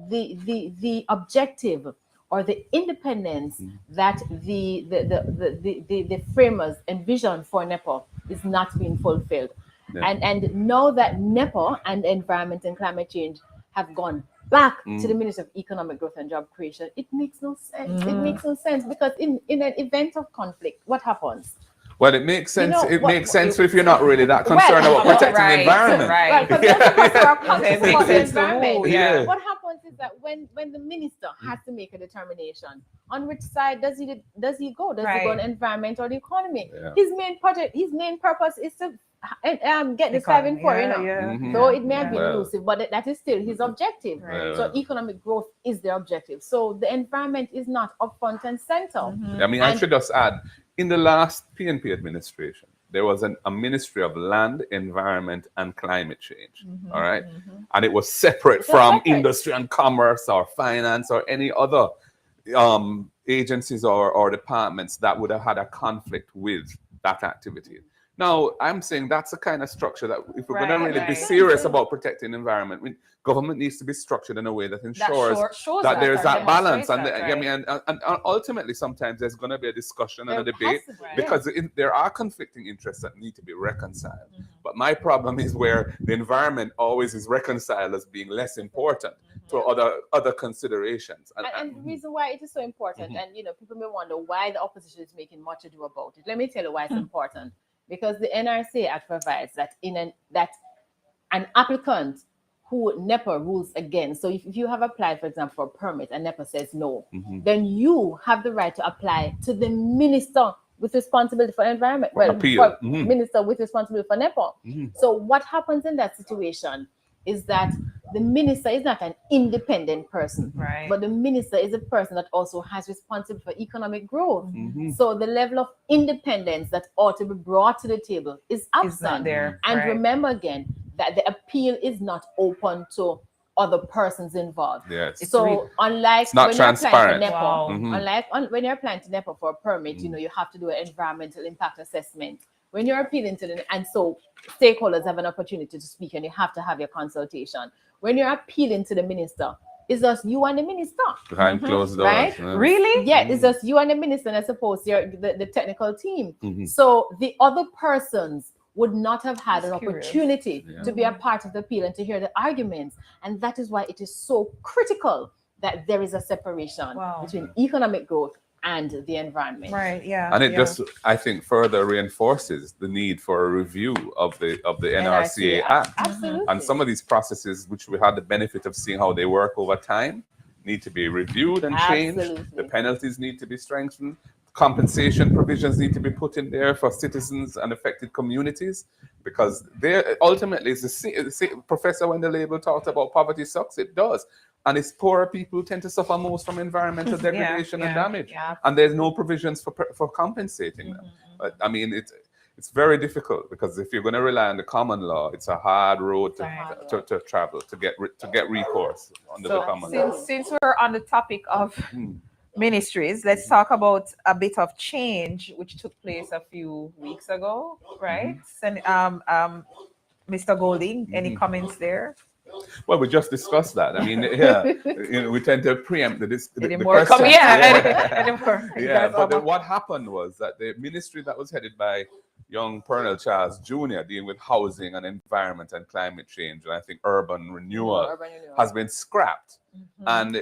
the objective or the independence that the framers envisioned for NEPA is not being fulfilled. Yeah. And now that NEPA and Environment and Climate Change have gone back to the Ministry of Economic Growth and Job Creation, it makes no sense. It makes no sense because in an event of conflict, what happens? Well, it makes sense. It makes sense if you're not really that concerned about protecting the environment. Right. Because those of us who are concerned about the environment, what happens is that when the minister has to make a determination, on which side does he go? Does he go on environment or the economy? Yeah. His main purpose is to get the 5 in 4, So it may have been elusive, but that is still his objective. Right. So economic growth is the objective. So the environment is not up front and center. I mean, I should just add, in the last PNP administration, there was a Ministry of Land, Environment, and Climate Change. All right. And it was separate from industry and commerce or finance or any other agencies or departments that would have had a conflict with that activity. Now, I'm saying that's the kind of structure that if we're going to really be serious about protecting the environment, government needs to be structured in a way that ensures that there's that balance. And and ultimately, sometimes there's going to be a discussion and a debate because there are conflicting interests that need to be reconciled. But my problem is where the environment always is reconciled as being less important to other considerations. And the reason why it is so important, and people may wonder why the opposition is making much ado about it. Let me tell you why it's important. Because the NRC Act provides that that an applicant who NEPA rules against, so if you have applied, for example, for a permit and NEPA says no, then you have the right to apply to the minister with responsibility for environment. Minister with responsibility for NEPA. So what happens in that situation is that the minister is not an independent person, but the minister is a person that also has responsibility for economic growth. So the level of independence that ought to be brought to the table is absent. Not there. And remember again that the appeal is not open to other persons involved. Yes. So unlike when you're applying to NEPA, when you're applying to NEPA for a permit, you have to do an environmental impact assessment. When you're appealing to and so stakeholders have an opportunity to speak and you have to have your consultation. When you're appealing to the minister, it's just you and the minister. Behind closed doors. Right? Really? Yeah, it's just you and the minister and I suppose the technical team. So the other persons would not have had an opportunity to be a part of the appeal and to hear the arguments. And that is why it is so critical that there is a separation between economic growth and the environment. Right, yeah. And it just, I think, further reinforces the need for a review of the NRCA Act. Absolutely. And some of these processes, which we had the benefit of seeing how they work over time, need to be reviewed and changed. The penalties need to be strengthened. Compensation provisions need to be put in there for citizens and affected communities, because there ultimately is the Professor Wendell Abel talked about poverty sucks. It does. And it's poorer people who tend to suffer most from environmental degradation and damage. And there's no provisions for compensating them. But I mean, it's very difficult, because if you're going to rely on the common law, it's a hard road to travel to get recourse under the common law. Since we're on the topic of ministries, let's talk about a bit of change which took place a few weeks ago, right? Mr. Golding, any comments there? Well, we just discussed that. I mean, yeah, we tend to preempt the question. Yeah, but what happened was that the ministry that was headed by young Pernell Charles Jr., dealing with housing and environment and climate change, and I think urban renewal, has been scrapped. And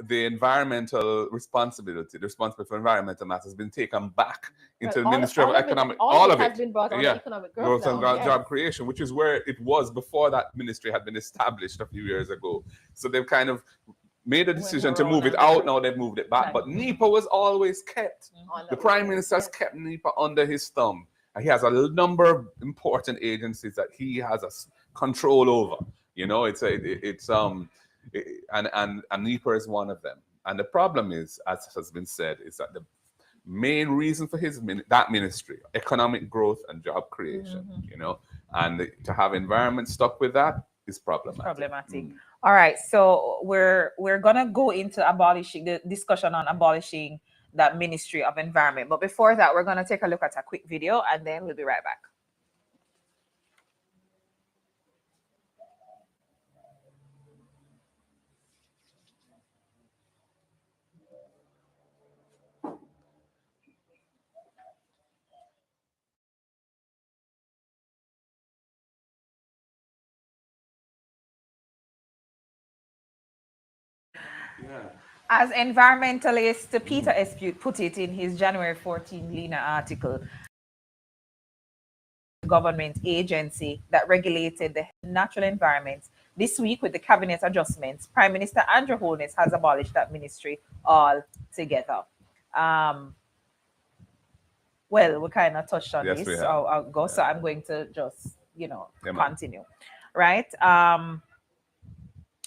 the environmental responsibility, the responsibility for environmental matters, has been taken back into the Ministry of Economic. All of it has been brought on economic growth and job creation, which is where it was before that ministry had been established a few years ago. So they've kind of made a decision to move it out. Now they've moved it back. But NEPA was always kept. The Prime Minister's kept NEPA under his thumb. And he has a number of important agencies that he has a control over. You know, and NEPA is one of them. And the problem is, as has been said, is that the main reason for that ministry, economic growth and job creation, you know, and to have environment stuck with that is problematic. All right, so we're gonna go into abolishing the discussion on abolishing that Ministry of Environment. But before that, we're gonna take a look at a quick video and then we'll be right back. As environmentalist Peter Espute put it in his January 14 Lena article, government agency that regulated the natural environment. This week, with the cabinet adjustments, Prime Minister Andrew Holness has abolished that ministry altogether. Well, we kind of touched on this. I'll go. So I'm going to just, continue. Right.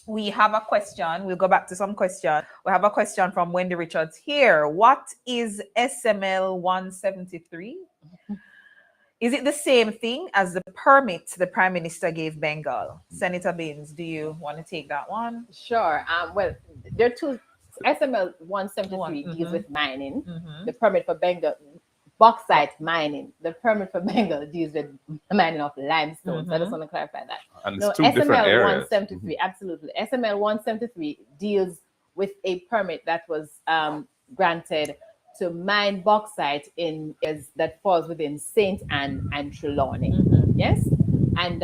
We have a question. We'll go back to some question. We have a question from Wendy Richards here. What is SML 173? Is it the same thing as the permit the Prime Minister gave Bengal? Senator Binns, do you want to take that one? Sure. Well, there are two. SML 173 deals with mining. The permit for Bengal, bauxite mining. The permit for Bengal deals with mining of limestone. So I just want to clarify that. And it's two different areas. SML 173, absolutely. SML 173 deals with a permit that was granted to mine bauxite in areas that falls within St. Anne and Trelawney. Yes? And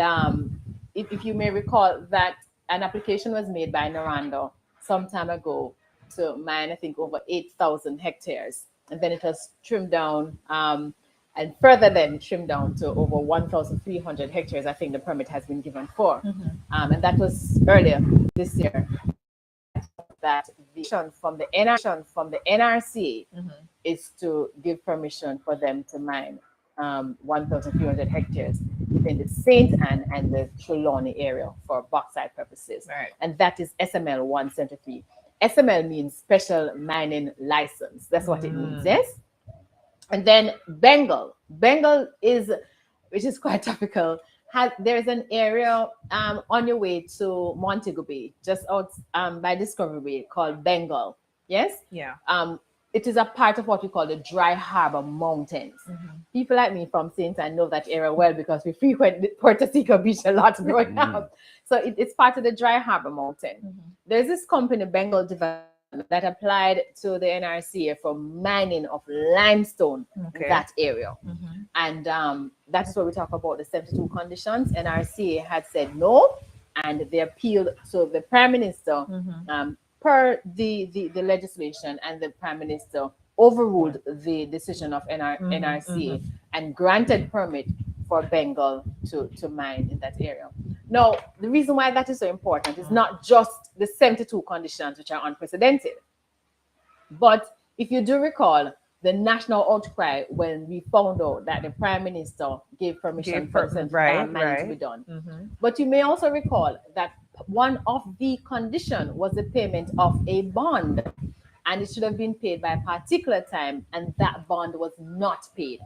if you may recall that an application was made by Norando some time ago to mine, I think, over 8,000 hectares. And then it was trimmed down, and further then trimmed down to over 1,300 hectares. I think the permit has been given for. And that was earlier this year. That the from the NRC is to give permission for them to mine 1,300 hectares within the St. Anne and the Trelawney area for bauxite purposes. Right. And that is SML 173. SML means Special Mining License. That's what it means, yes? And then Bengal. Bengal is, which is quite topical, there's an area on your way to Montego Bay, just out by Discovery Bay, called Bengal, yes? Yeah. It is a part of what we call the Dry Harbor Mountains. People like me from St. Anne know that area well because we frequent Puerto Rico Beach a lot growing up. So it's part of the Dry Harbor Mountain. There's this company, Bengal Development, that applied to the NRC for mining of limestone in that area. And that is what we talk about the 72 conditions. NRC had said no, and they appealed to the Prime Minister per the legislation, and the Prime Minister overruled the decision of NRC and granted permit for Bengal to mine in that area. Now, the reason why that is so important is not just the 72 conditions, which are unprecedented, but if you do recall the national outcry when we found out that the Prime Minister gave permission for mining to be done. But you may also recall that one of the conditions was the payment of a bond, and it should have been paid by a particular time, and that bond was not paid.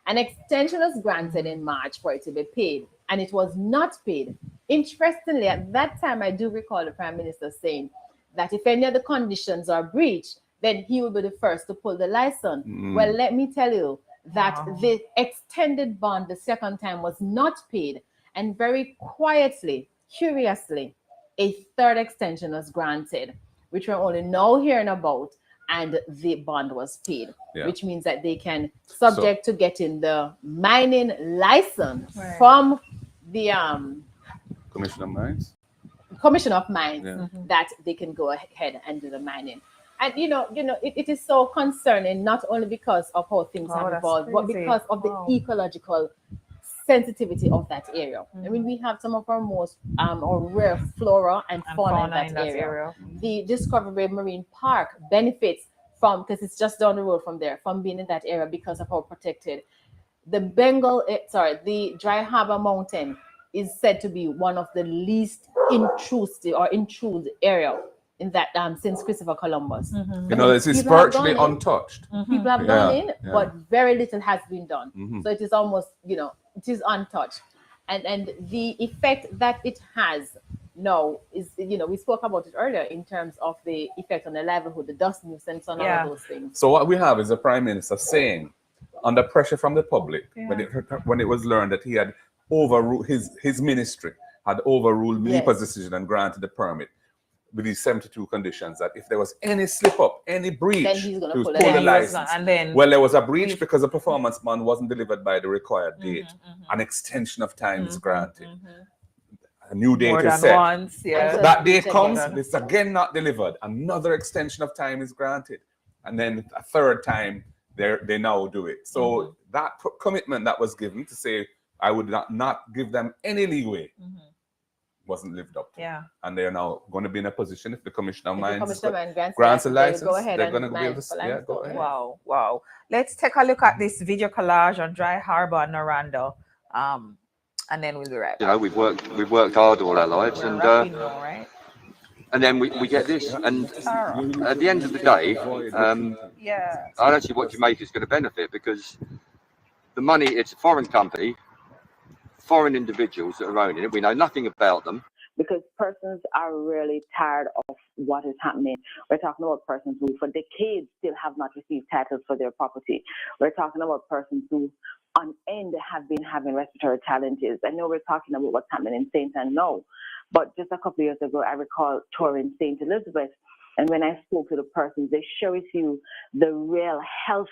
An extension was granted in March for it to be paid, and it was not paid. Interestingly, at that time, I do recall the Prime Minister saying that if any of the conditions are breached, then he will be the first to pull the license. Well, let me tell you that the extended bond the second time was not paid, and very quietly, curiously, a third extension was granted, which we're only now hearing about, and the bond was paid, which means that they can, subject to getting the mining license from the Commission of Mines, that they can go ahead and do the mining. And it is so concerning, not only because of how things have evolved, but because of the ecological sensitivity of that area. I mean, we have some of our most or rare flora and fauna in that area. The Discovery Bay Marine Park benefits from, because it's just down the road from there, from being in that area because of how protected. The the Dry Harbor Mountain is said to be one of the least intrusive area in that since Christopher Columbus. It's virtually untouched. People have gone in, but very little has been done. So it is almost, it is untouched. And the effect that it has now is, we spoke about it earlier in terms of the effect on the livelihood, the dust nuisance, and all of those things. So what we have is the Prime Minister saying, under pressure from the public, when it was learned that he had overruled, his ministry had overruled NEPA's decision and granted the permit with these 72 conditions, that if there was any slip up, any breach, then he's going to pull the license. Well, there was a breach because the performance bond wasn't delivered by the required date. An extension of time is granted. A new date is set. Once, that date comes, it's again not delivered. Another extension of time is granted. And then a third time, they now do it. So that commitment that was given to say, I would not give them any leeway, wasn't lived up to. And they're now going to be in a position, if the Commissioner of Mines grants a license, they're going to be able to go ahead. Wow. Let's take a look at this video collage on Dry Harbor and Noranda, and then we'll be right back. We've worked hard all our lives, and then we get this, and at the end of the day, I don't see what Jamaica's going to benefit, because the money, it's a foreign company, foreign individuals that are owning it. We know nothing about them. Because persons are really tired of what is happening. We're talking about persons who for decades still have not received titles for their property. We're talking about persons who on end have been having respiratory challenges. I know we're talking about what's happening in St. Ann now, but just a couple of years ago, I recall touring St. Elizabeth. And when I spoke to the persons, they share with you the real health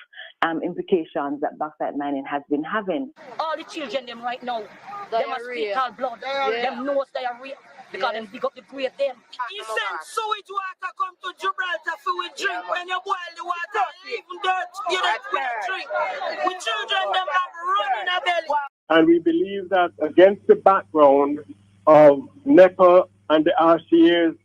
implications that bauxite mining has been having. All the children, them right now, them are fetal blood, them nose diarrhea, because them dig up the grave them. He sent sewage water come to Gibraltar for we drink. When you boil the water, even dirt, you don't drink. We children, them have running a belly. And we believe that against the background of NEPA and the RCA's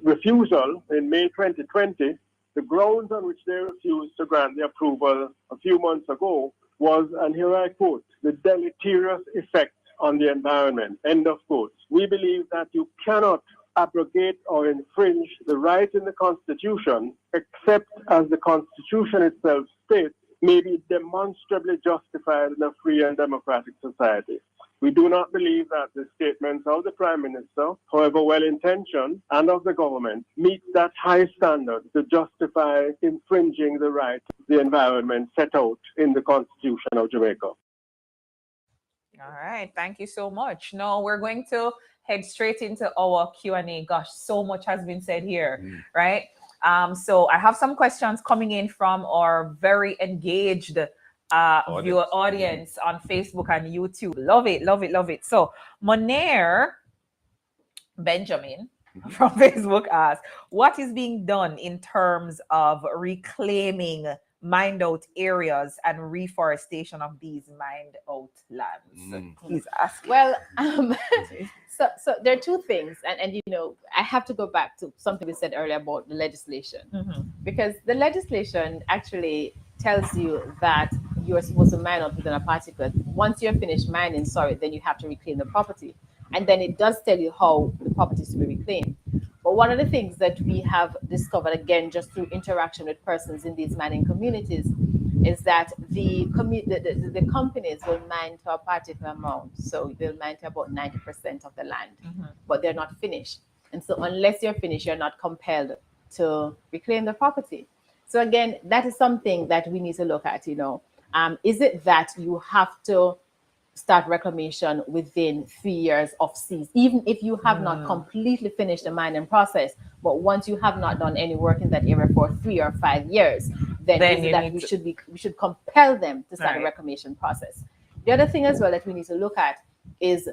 refusal in May 2020, the grounds on which they refused to grant the approval a few months ago was, and here I quote, the deleterious effect on the environment, end of quote. We believe that you cannot abrogate or infringe the right in the Constitution, except as the Constitution itself states, may be demonstrably justified in a free and democratic society. We do not believe that the statements of the Prime Minister, however well-intentioned, and of the government, meet that high standard to justify infringing the right to the environment set out in the Constitution of Jamaica. All right, thank you so much. Now we're going to head straight into our Q&A. Gosh, so much has been said here, right? So I have some questions coming in from our very engaged viewer audience on Facebook and YouTube. Love it. So Monair Benjamin from Facebook asked, what is being done in terms of reclaiming mined out areas and reforestation of these mined out lands? He's asking. Well, so there are two things, and I have to go back to something we said earlier about the legislation, because the legislation actually tells you that you're supposed to mine out within a particular. Once you're finished mining, then you have to reclaim the property, and then it does tell you how the property is to be reclaimed. But one of the things that we have discovered, again, just through interaction with persons in these mining communities, is that the companies will mine to a particular amount. So they'll mine to about 90% of the land, but they're not finished. And so unless you're finished, you're not compelled to reclaim the property. So again, that is something that we need to look at, Is it that you have to start reclamation within 3 years of cease, even if you have not completely finished the mining process. But once you have not done any work in that area for 3 or 5 years, then is it that we should compel them to start a reclamation process. The other thing as well that we need to look at is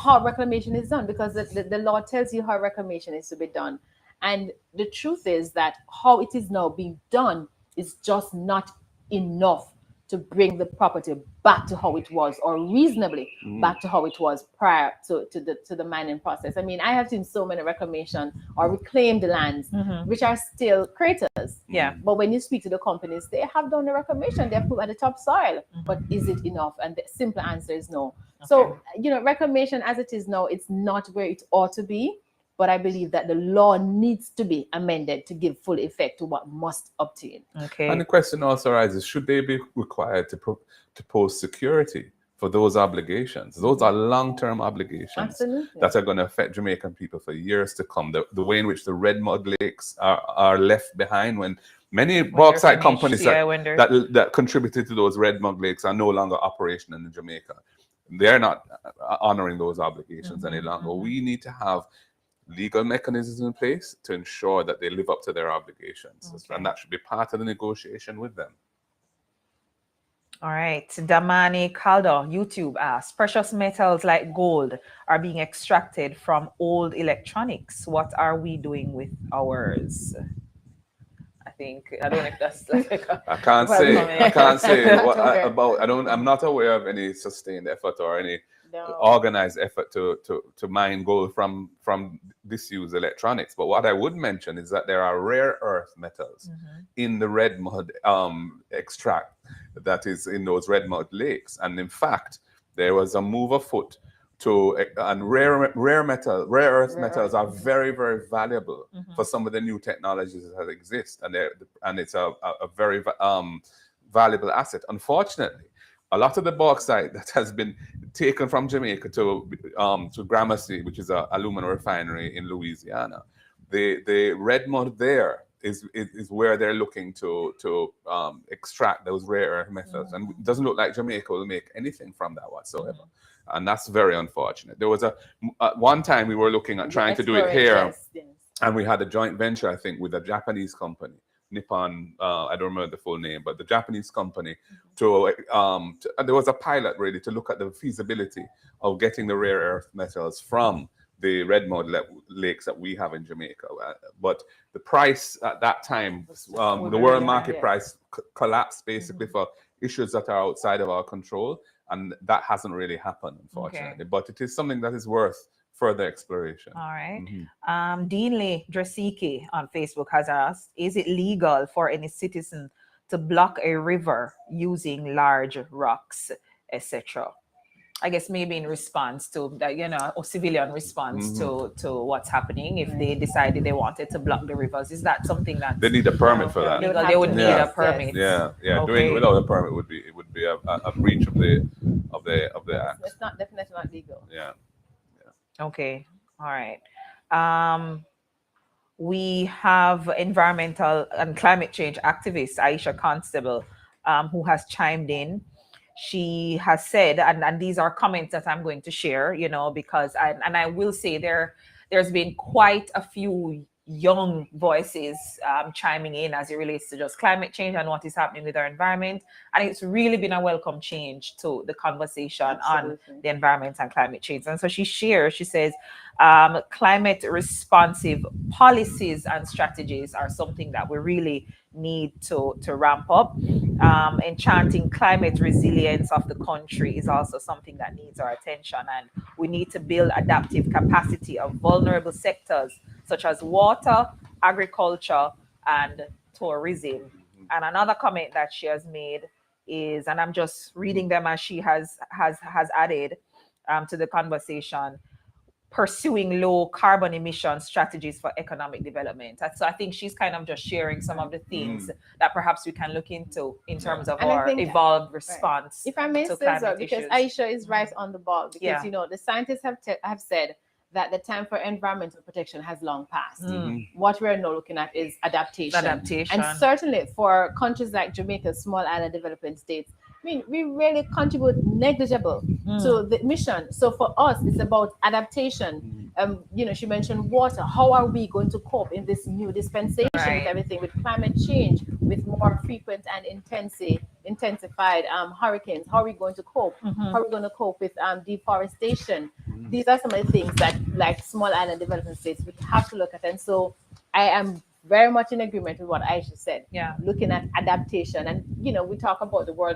how reclamation is done, because the law tells you how reclamation is to be done. And the truth is that how it is now being done is just not enough to bring the property back to how it was, or reasonably back to how it was prior to the mining process. I mean, I have seen so many reclamation or reclaimed lands which are still craters. Yeah. But when you speak to the companies, they have done the reclamation, they're put at the topsoil. But is it enough? And the simple answer is no. So, reclamation as it is now, it's not where it ought to be. But I believe that the law needs to be amended to give full effect to what must obtain. Okay. And the question also arises, should they be required to post security for those obligations? Those are long-term obligations that are going to affect Jamaican people for years to come. The way in which the red mud lakes are left behind when many bauxite companies that contributed to those red mud lakes are no longer operational in Jamaica. They're not honoring those obligations any longer. We need to have legal mechanisms in place to ensure that they live up to their obligations. And that should be part of the negotiation with them. All right. Damani Caldo, YouTube asks, precious metals like gold are being extracted from old electronics. What are we doing with ours? I don't know if that's like I can't say I'm not aware of any sustained effort or any organized effort to mine gold from disused electronics. But what I would mention is that there are rare earth metals in the red mud extract that is in those red mud lakes. And in fact, there was a move afoot and rare earth metals are very, very valuable for some of the new technologies that exist, and it's a very valuable asset. Unfortunately, a lot of the bauxite that has been taken from Jamaica to Gramercy, which is an aluminum refinery in Louisiana, the red mud there is where they're looking to extract those rare earth metals, and it doesn't look like Jamaica will make anything from that whatsoever. And that's very unfortunate. There was one time we were looking at trying to do it here, and we had a joint venture, I think, with a Japanese company, Nippon. I don't remember the full name, but the Japanese company. And there was a pilot really to look at the feasibility of getting the rare earth metals from the red mud lakes that we have in Jamaica. But the price at that time, the world market price collapsed basically for issues that are outside of our control. And that hasn't really happened, unfortunately. But it is something that is worth further exploration. All right. Deanley Dresiki on Facebook has asked, is it legal for any citizen to block a river using large rocks, etc.? I guess maybe in response to that, or civilian response to what's happening. If they decided they wanted to block the rivers, is that something that they need a permit for that? They would need a permit. Yeah. Doing it without a permit would be a breach of the act. It's not definitely not legal. Yeah. Okay. All right. We have environmental and climate change activist Aisha Constable, who has chimed in. She has said, and these are comments that I'm going to share, because I will say there's been quite a few young voices chiming in as it relates to just climate change and what is happening with our environment. And it's really been a welcome change to the conversation on the environment and climate change. And so she says, climate responsive policies and strategies are something that we really need to ramp up. Enchanting climate resilience of the country is also something that needs our attention, and we need to build adaptive capacity of vulnerable sectors such as water, agriculture, and tourism. And another comment that she has made is, and I'm just reading them as she has added to the conversation, pursuing low carbon emission strategies for economic development. So I think she's kind of just sharing some of the things that perhaps we can look into in terms of our evolved response. If I may say so, because Aisha is right on the ball, because the scientists have said that the time for environmental protection has long passed. What we're now looking at is adaptation. And certainly for countries like Jamaica, small island developing states, mean, we really contribute negligible to the mission. So for us, it's about adaptation. You know, she mentioned water. How are we going to cope in this new dispensation with everything, with climate change, with more frequent and intensified hurricanes? How are we going to cope? How are we going to cope with deforestation? These are some of the things that, like small island development states, we have to look at. And so I am very much in agreement with what Aisha said. Yeah. Looking at adaptation, and you know, we talk about the World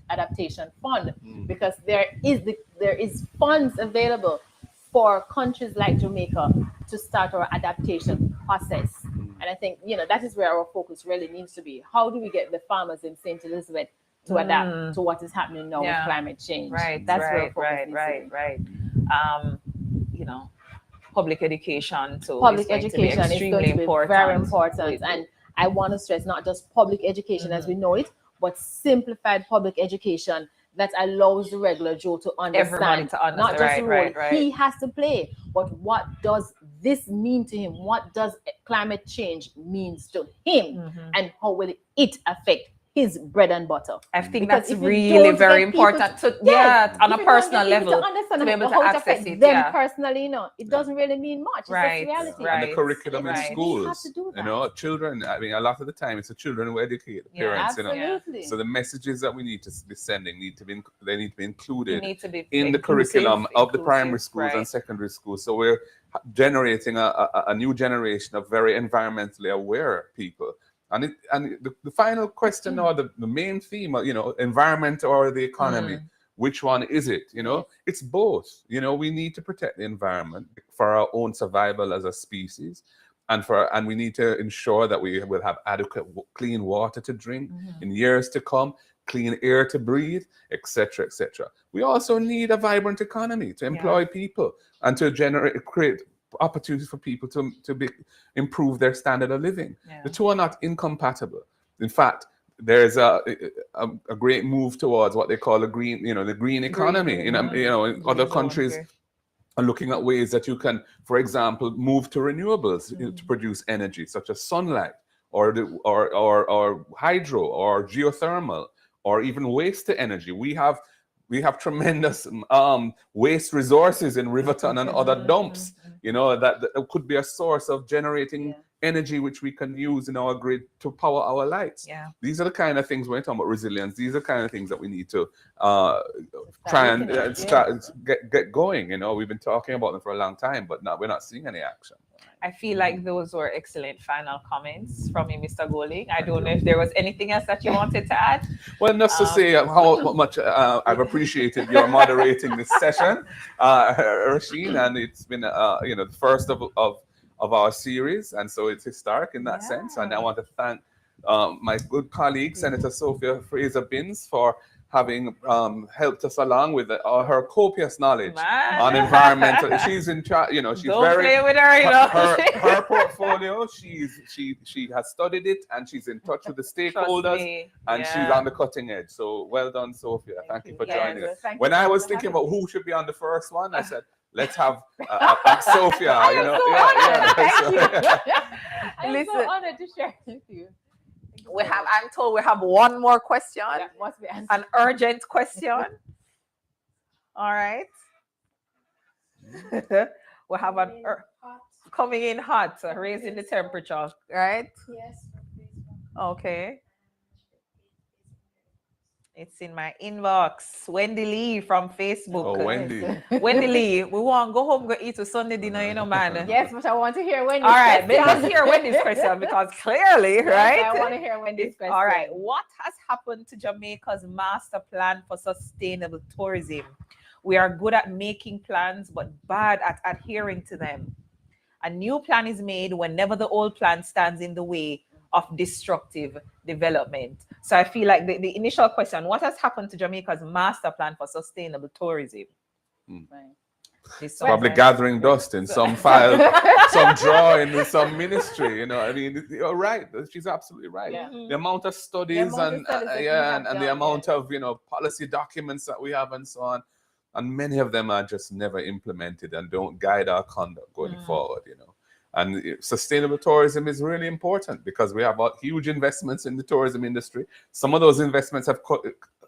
Adaptation Fund because there is funds available for countries like Jamaica to start our adaptation process. And I think, you know, that is where our focus really needs to be. How do we get the farmers in St. Elizabeth to adapt to what is happening now with climate change? Right. That's where our right. You know, public education too. Public education is extremely going to be important. very important. And I want to stress not just public education as we know it, but simplified public education that allows the regular Joe to understand. Everybody to understand. Not just the role right. he has to play, but what does this mean to him? What does climate change means to him? And how will it affect his bread and butter? I think Because that's if you really don't very get people important to- to, Yes, on a if you don't personal get people level, to understand to be able to how it access affects it. them personally, you know, it doesn't really mean much. It's Right, just reality. And the curriculum in We have schools, to do you know, children, I mean, a lot of the time it's the children who educate the parents, you know. Absolutely. So the messages that we need to be sending need to be included need to be in the curriculum of the primary schools and secondary schools. So we're generating a new generation of very environmentally aware people. And the final question or the main theme, you know, environment or the economy, which one is it? You know, it's both. You know, we need to protect the environment for our own survival as a species, and we need to ensure that we will have adequate clean water to drink in years to come, clean air to breathe, etc., etc. We also need a vibrant economy to employ people and to create opportunities for people to improve their standard of living. The two are not incompatible. In fact, there's a great move towards what they call the green economy. In other countries are looking at ways that you can, for example, move to renewables to produce energy, such as sunlight or hydro or geothermal or even waste to energy. We have tremendous waste resources in Riverton and other dumps, you know, that could be a source of generating energy which we can use in our grid to power our lights. These are the kind of things when we're talking about resilience. These are the kind of things that we need to try and start get going. You know, we've been talking about them for a long time, but we're not seeing any action. I feel like those were excellent final comments from you, Mr. Goling. I don't know if there was anything else that you wanted to add. Well, just to say how much I've appreciated your moderating this session, Rasheen, and it's been you know, the first of our series, and so it's historic in that sense. And I want to thank my good colleague, Senator Sophia Frazer-Binns, for having helped us along with her copious knowledge on environmental. She's in charge, you know. She's Don't play with her, you know. Her portfolio. She has studied it, and she's in touch with the stakeholders, and she's on the cutting edge. So well done, Sophia. Thank you for joining us. When I was thinking about who should be on the first one, I said, let's have Sophia. You know, I'm so honored to share with you. I'm told we have one more question. Must be an urgent question. All right. We have an coming in hot, raising the temperature, right? Yes. Okay. It's in my inbox. Wendy Lee from Facebook. Oh, Wendy. Wendy Lee, we want to go home, go eat a Sunday dinner, you know, man. Yes, but I want to hear Wendy's All right, question. let's hear Wendy's question because clearly, Yes, right? I want to hear Wendy's question. All right. What has happened to Jamaica's master plan for sustainable tourism? We are good at making plans, but bad at adhering to them. A new plan is made whenever the old plan stands in the way of destructive development. So I feel like the initial question, what has happened to Jamaica's master plan for sustainable tourism? Probably gathering dust in some file, some drawing in some ministry. You know, I mean, you're right. She's absolutely right. The amount of studies and the amount of, you know, policy documents that we have and so on, and many of them are just never implemented and don't guide our conduct going forward. You know. And sustainable tourism is really important because we have huge investments in the tourism industry. Some of those investments have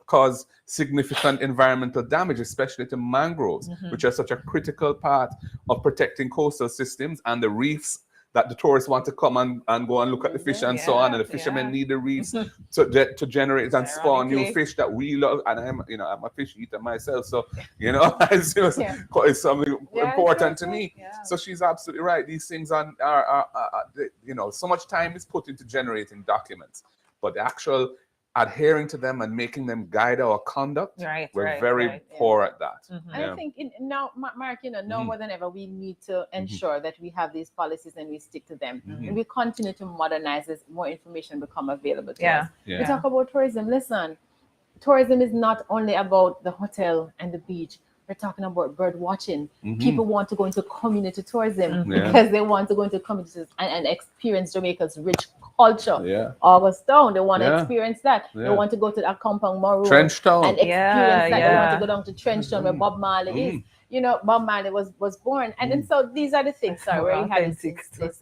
cause significant environmental damage, especially to mangroves, which are such a critical part of protecting coastal systems and the reefs that the tourists want to come and go and look at the fish and so on, and the fishermen need the reefs to generate and spawn new fish that we love. And I'm a fish eater myself, so it's something important to me. So she's absolutely right. These things are so much time is put into generating documents, but the actual adhering to them and making them guide our conduct, we're very poor at that. And I think now, Mark, now more than ever, we need to ensure that we have these policies and we stick to them. And we continue to modernize as more information become available to us. We talk about tourism. Listen, tourism is not only about the hotel and the beach. We're talking about bird watching. People want to go into community tourism because they want to go into communities and experience Jamaica's rich culture. August Town, they want to experience that. They want to go to that Compound Maroon Trench Town and experience that. They want to go down to Trench Town where Bob Marley is. Bob Marley was born. And then so these are the things, where you had this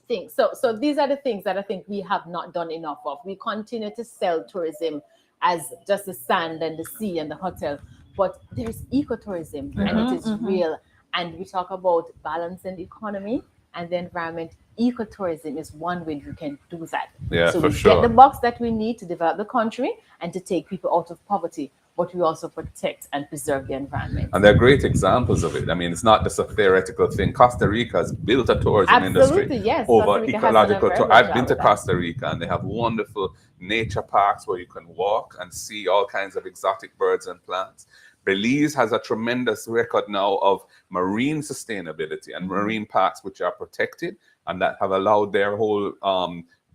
thing. So these are the things that I think we have not done enough of. We continue to sell tourism as just the sand and the sea and the hotel. But there's ecotourism and it is real. And we talk about balancing the economy and the environment. Ecotourism is one way you can do that. So we get the box that we need to develop the country and to take people out of poverty, but we also protect and preserve the environment. And there are great examples of it. I mean, it's not just a theoretical thing. Costa Rica has built a tourism industry over ecological. I've been to Costa Rica and they have wonderful nature parks where you can walk and see all kinds of exotic birds and plants. Belize has a tremendous record now of marine sustainability and marine parks which are protected and that have allowed their whole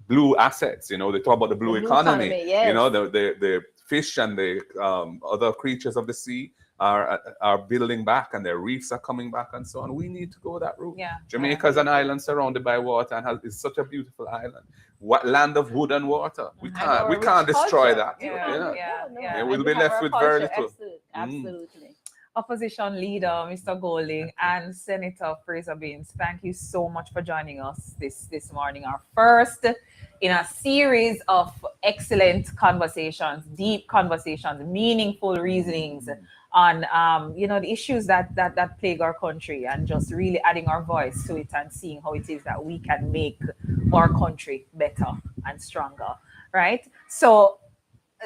blue assets. They talk about the blue economy. The fish and the other creatures of the sea are building back and their reefs are coming back and so on. We need to go that route. Jamaica is an island surrounded by water and is such a beautiful island. What land of wood and water? We can't destroy that. We'll be left with very little. Absolutely. Opposition Leader Mr. Golding and Senator Frazer-Binns, thank you so much for joining us this morning. Our first in a series of excellent conversations, deep conversations, meaningful reasonings on the issues that plague our country, and just really adding our voice to it and seeing how it is that we can make our country better and stronger, right? So,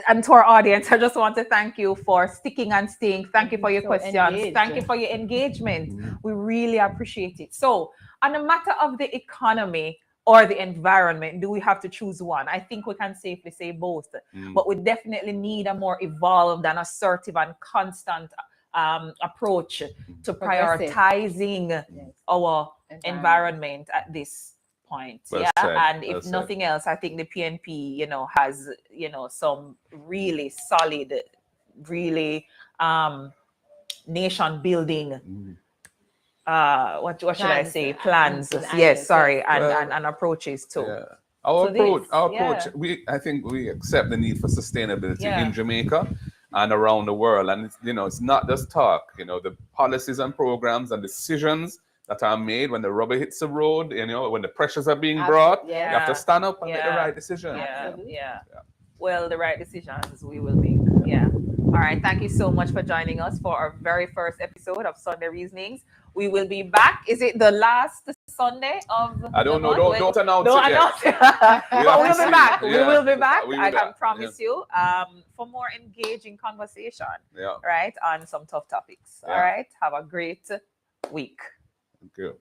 and to our audience, I just want to thank you for sticking and staying. Thank you for your questions. Thank you for your engagement. We really appreciate it. So, on the matter of the economy or the environment, do we have to choose one? I think we can safely say both, but we definitely need a more evolved and assertive and constant approach to prioritizing our environment at this point. And if nothing else, I think the PNP, has, some really solid, really nation building what should I say? Plans. Yes, sorry, and approaches too. Our approach, I think we accept the need for sustainability in Jamaica and around the world. And it's not just talk. The policies and programs and decisions that are made when the rubber hits the road, when the pressures are being brought, you have to stand up and make the right decision. Well, the right decisions we will make. All right. Thank you so much for joining us for our very first episode of Sunday Reasonings. We will be back. Is it the last Sunday of I don't know. Don't announce it yet. But we'll be back. We will be back. I can promise you for more engaging conversation, right, on some tough topics. All right. Have a great week. Thank you.